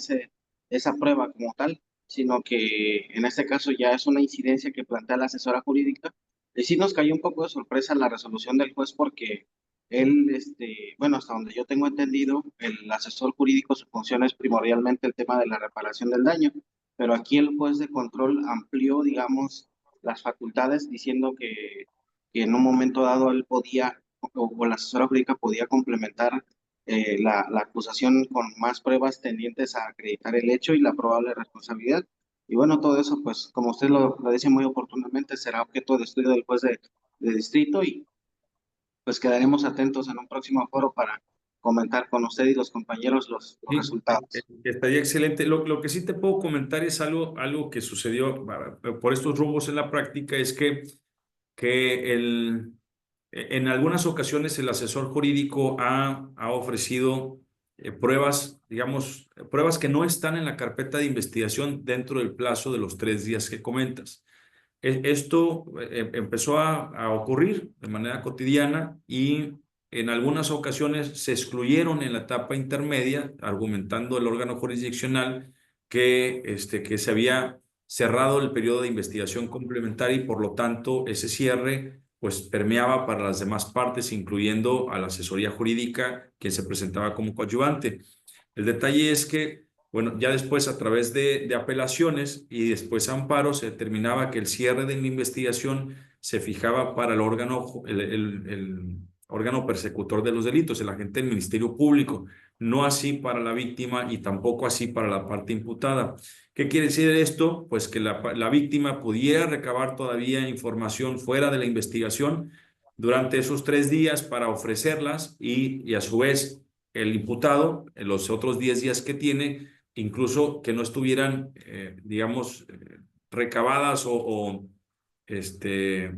esa prueba como tal, sino que en este caso ya es una incidencia que plantea la asesora jurídica. Y sí nos cayó un poco de sorpresa la resolución del juez porque él, bueno, hasta donde yo tengo entendido, el asesor jurídico, su función es primordialmente el tema de la reparación del daño, pero aquí el juez de control amplió, digamos, las facultades diciendo que en un momento dado él podía, o la asesora jurídica podía complementar la acusación con más pruebas tendientes a acreditar el hecho y la probable responsabilidad. Y bueno, todo eso, pues, como usted lo dice muy oportunamente, será objeto de estudio del juez de distrito y pues quedaremos atentos en un próximo foro para comentar con usted y los compañeros los Sí, resultados. estaría excelente. Lo que sí te puedo comentar es algo que sucedió por estos rumbos en la práctica, es que en algunas ocasiones el asesor jurídico ha ofrecido pruebas, digamos, pruebas que no están en la carpeta de investigación dentro del plazo de los 3 días que comentas. Esto empezó a ocurrir de manera cotidiana y en algunas ocasiones se excluyeron en la etapa intermedia, argumentando el órgano jurisdiccional que se había cerrado el periodo de investigación complementaria y por lo tanto ese cierre pues permeaba para las demás partes, incluyendo a la asesoría jurídica que se presentaba como coadyuvante. El detalle es que bueno, ya después a través de apelaciones y después amparos se determinaba que el cierre de la investigación se fijaba para el órgano persecutor de los delitos, el agente del Ministerio Público, no así para la víctima y tampoco así para la parte imputada. ¿Qué quiere decir esto? Pues que la víctima pudiera recabar todavía información fuera de la investigación durante esos 3 días para ofrecerlas y a su vez el imputado en los otros 10 días que tiene, incluso que no estuvieran, digamos, recabadas o que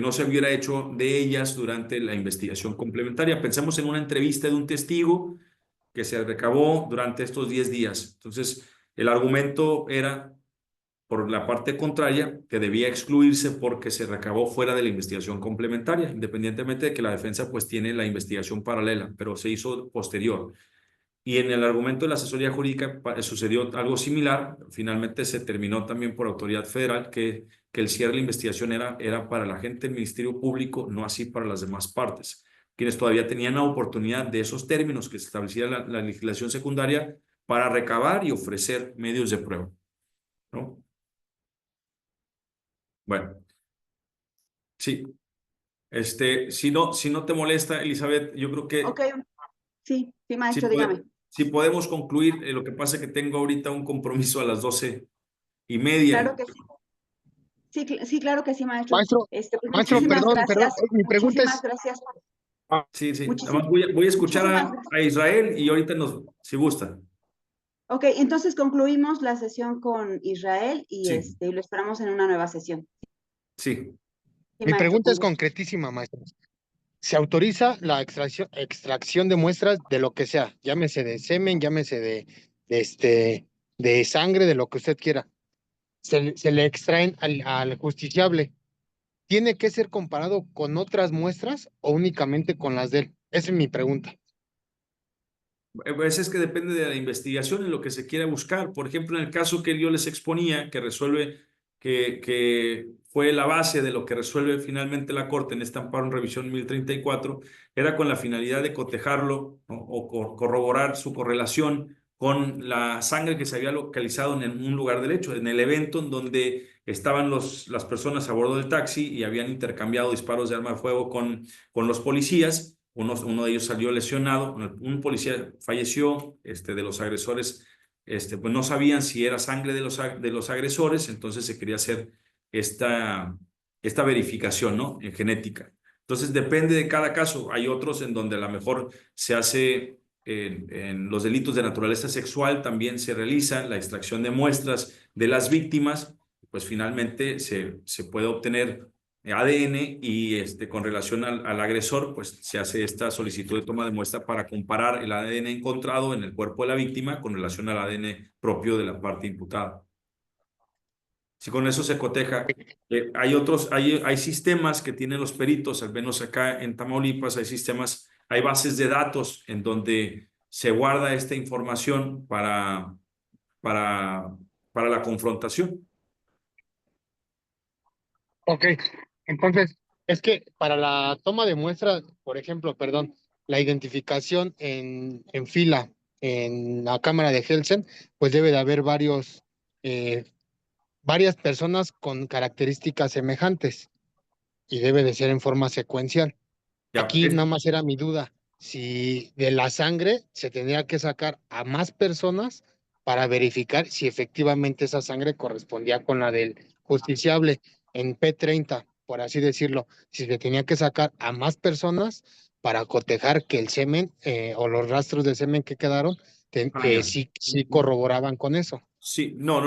no se hubiera hecho de ellas durante la investigación complementaria. Pensemos en una entrevista de un testigo que se recabó durante estos 10 días. Entonces, el argumento era por la parte contraria que debía excluirse porque se recabó fuera de la investigación complementaria, independientemente de que la defensa pues tiene la investigación paralela, pero se hizo posterior. Y en el argumento de la asesoría jurídica sucedió algo similar. Finalmente se terminó también por autoridad federal que el cierre de la investigación era para la gente del Ministerio Público, no así para las demás partes, quienes todavía tenían la oportunidad de esos términos que establecía la legislación secundaria para recabar y ofrecer medios de prueba, ¿no? Bueno, sí. Si no te molesta, Elizabeth, yo creo que Ok, sí, si, maestro, dígame. si podemos concluir, lo que pasa es que tengo ahorita un compromiso a las 12:30. Claro que sí. Sí, claro que sí, maestro. Maestro, Pues maestro, muchísimas perdón, gracias. mi pregunta Muchísimas es, gracias. Sí, sí. Nada Muchísimas, más voy a escuchar muchísimas gracias. a Israel y ahorita si gusta. Ok, entonces concluimos la sesión con Israel y Sí, lo esperamos en una nueva sesión. sí. Sí, mi maestro, pregunta con es gusto. concretísima, maestro. Se autoriza la extracción de muestras de lo que sea, llámese de semen, llámese de sangre, de lo que usted quiera. Se le extraen al justiciable. ¿Tiene que ser comparado con otras muestras o únicamente con las de él? Esa es mi pregunta. Pues es que depende de la investigación en lo que se quiera buscar. Por ejemplo, en el caso que yo les exponía, que resuelve, que fue la base de lo que resuelve finalmente la Corte en este amparo en revisión 1034, era con la finalidad de cotejarlo, ¿no? O corroborar su correlación con la sangre que se había localizado en un lugar del hecho, en el evento en donde estaban las personas a bordo del taxi y habían intercambiado disparos de arma de fuego con los policías. Uno de ellos salió lesionado, un policía falleció, de los agresores, pues no sabían si era sangre de los agresores, entonces se quería hacer esta verificación, ¿no? En genética. Entonces depende de cada caso. Hay otros en donde a lo mejor se hace, en los delitos de naturaleza sexual también se realiza la extracción de muestras de las víctimas, pues finalmente se puede obtener ADN y con relación al agresor, pues se hace esta solicitud de toma de muestra para comparar el ADN encontrado en el cuerpo de la víctima con relación al ADN propio de la parte imputada. Si con eso se coteja, hay sistemas que tienen los peritos, al menos acá en Tamaulipas, hay bases de datos en donde se guarda esta información para la confrontación. Ok, entonces, es que para la toma de muestras, por ejemplo, perdón, la identificación en fila en la cámara de Helsen, pues debe de haber varias personas con características semejantes y debe de ser en forma secuencial. Ya, Aquí nada más era mi duda, si de la sangre se tendría que sacar a más personas para verificar si efectivamente esa sangre correspondía con la del justiciable en P30, por así decirlo, si se tenía que sacar a más personas para cotejar que el semen o los rastros de semen que quedaron ya. sí corroboraban con eso. Sí, no,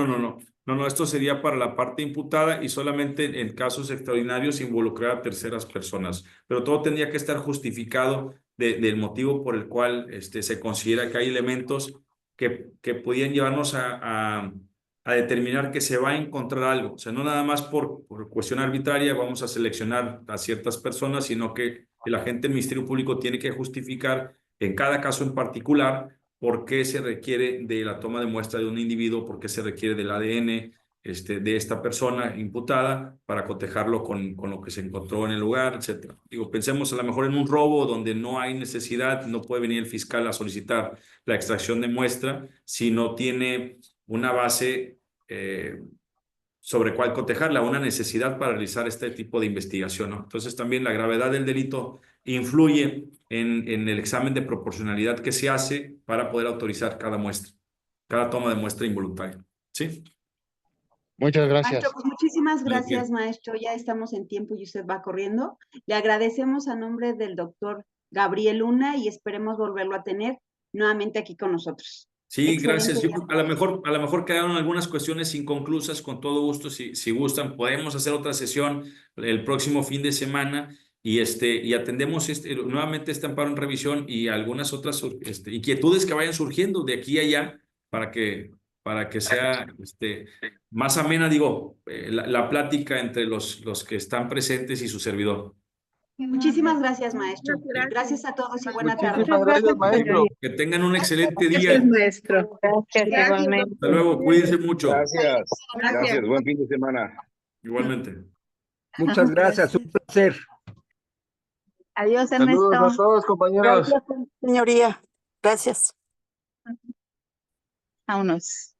esto sería para la parte imputada y solamente en casos extraordinarios involucrar a terceras personas, pero todo tendría que estar justificado del motivo por el cual se considera que hay elementos que podían llevarnos a determinar que se va a encontrar algo, o sea, no nada más por cuestión arbitraria vamos a seleccionar a ciertas personas, sino que el agente del Ministerio Público tiene que justificar en cada caso en particular por qué se requiere de la toma de muestra de un individuo, por qué se requiere del ADN de esta persona imputada para cotejarlo con lo que se encontró en el lugar, etcétera. Digo, pensemos a lo mejor en un robo donde no hay necesidad, no puede venir el fiscal a solicitar la extracción de muestra si no tiene una base sobre cuál cotejarla, una necesidad para realizar este tipo de investigación, ¿no? Entonces también la gravedad del delito influye en el examen de proporcionalidad que se hace para poder autorizar cada muestra, cada toma de muestra involuntaria. ¿Sí? Muchas Maestro, gracias. pues muchísimas gracias, Bien. maestro. Ya estamos en tiempo y usted va corriendo. Le agradecemos a nombre del doctor Gabriel Luna y esperemos volverlo a tener nuevamente aquí con nosotros. Sí, Excelente gracias. Yo, día. a lo mejor quedaron algunas cuestiones inconclusas, con todo gusto, si gustan, podemos hacer otra sesión el próximo fin de semana y atendemos nuevamente este amparo en revisión y algunas otras inquietudes que vayan surgiendo de aquí a allá para que para que sea más amena, digo, la plática entre los que están presentes y su servidor. Muchísimas gracias, maestro. Gracias a todos y buena tarde. Muchísimas gracias, maestro. Que tengan un excelente Gracias, día. maestro. Gracias, igualmente. Hasta luego, cuídense mucho. Gracias. Gracias. Buen fin de semana. Igualmente. Muchas gracias, un placer. Adiós, Saludos Ernesto. a todos, compañeros. Gracias, señoría. Gracias. Vámonos.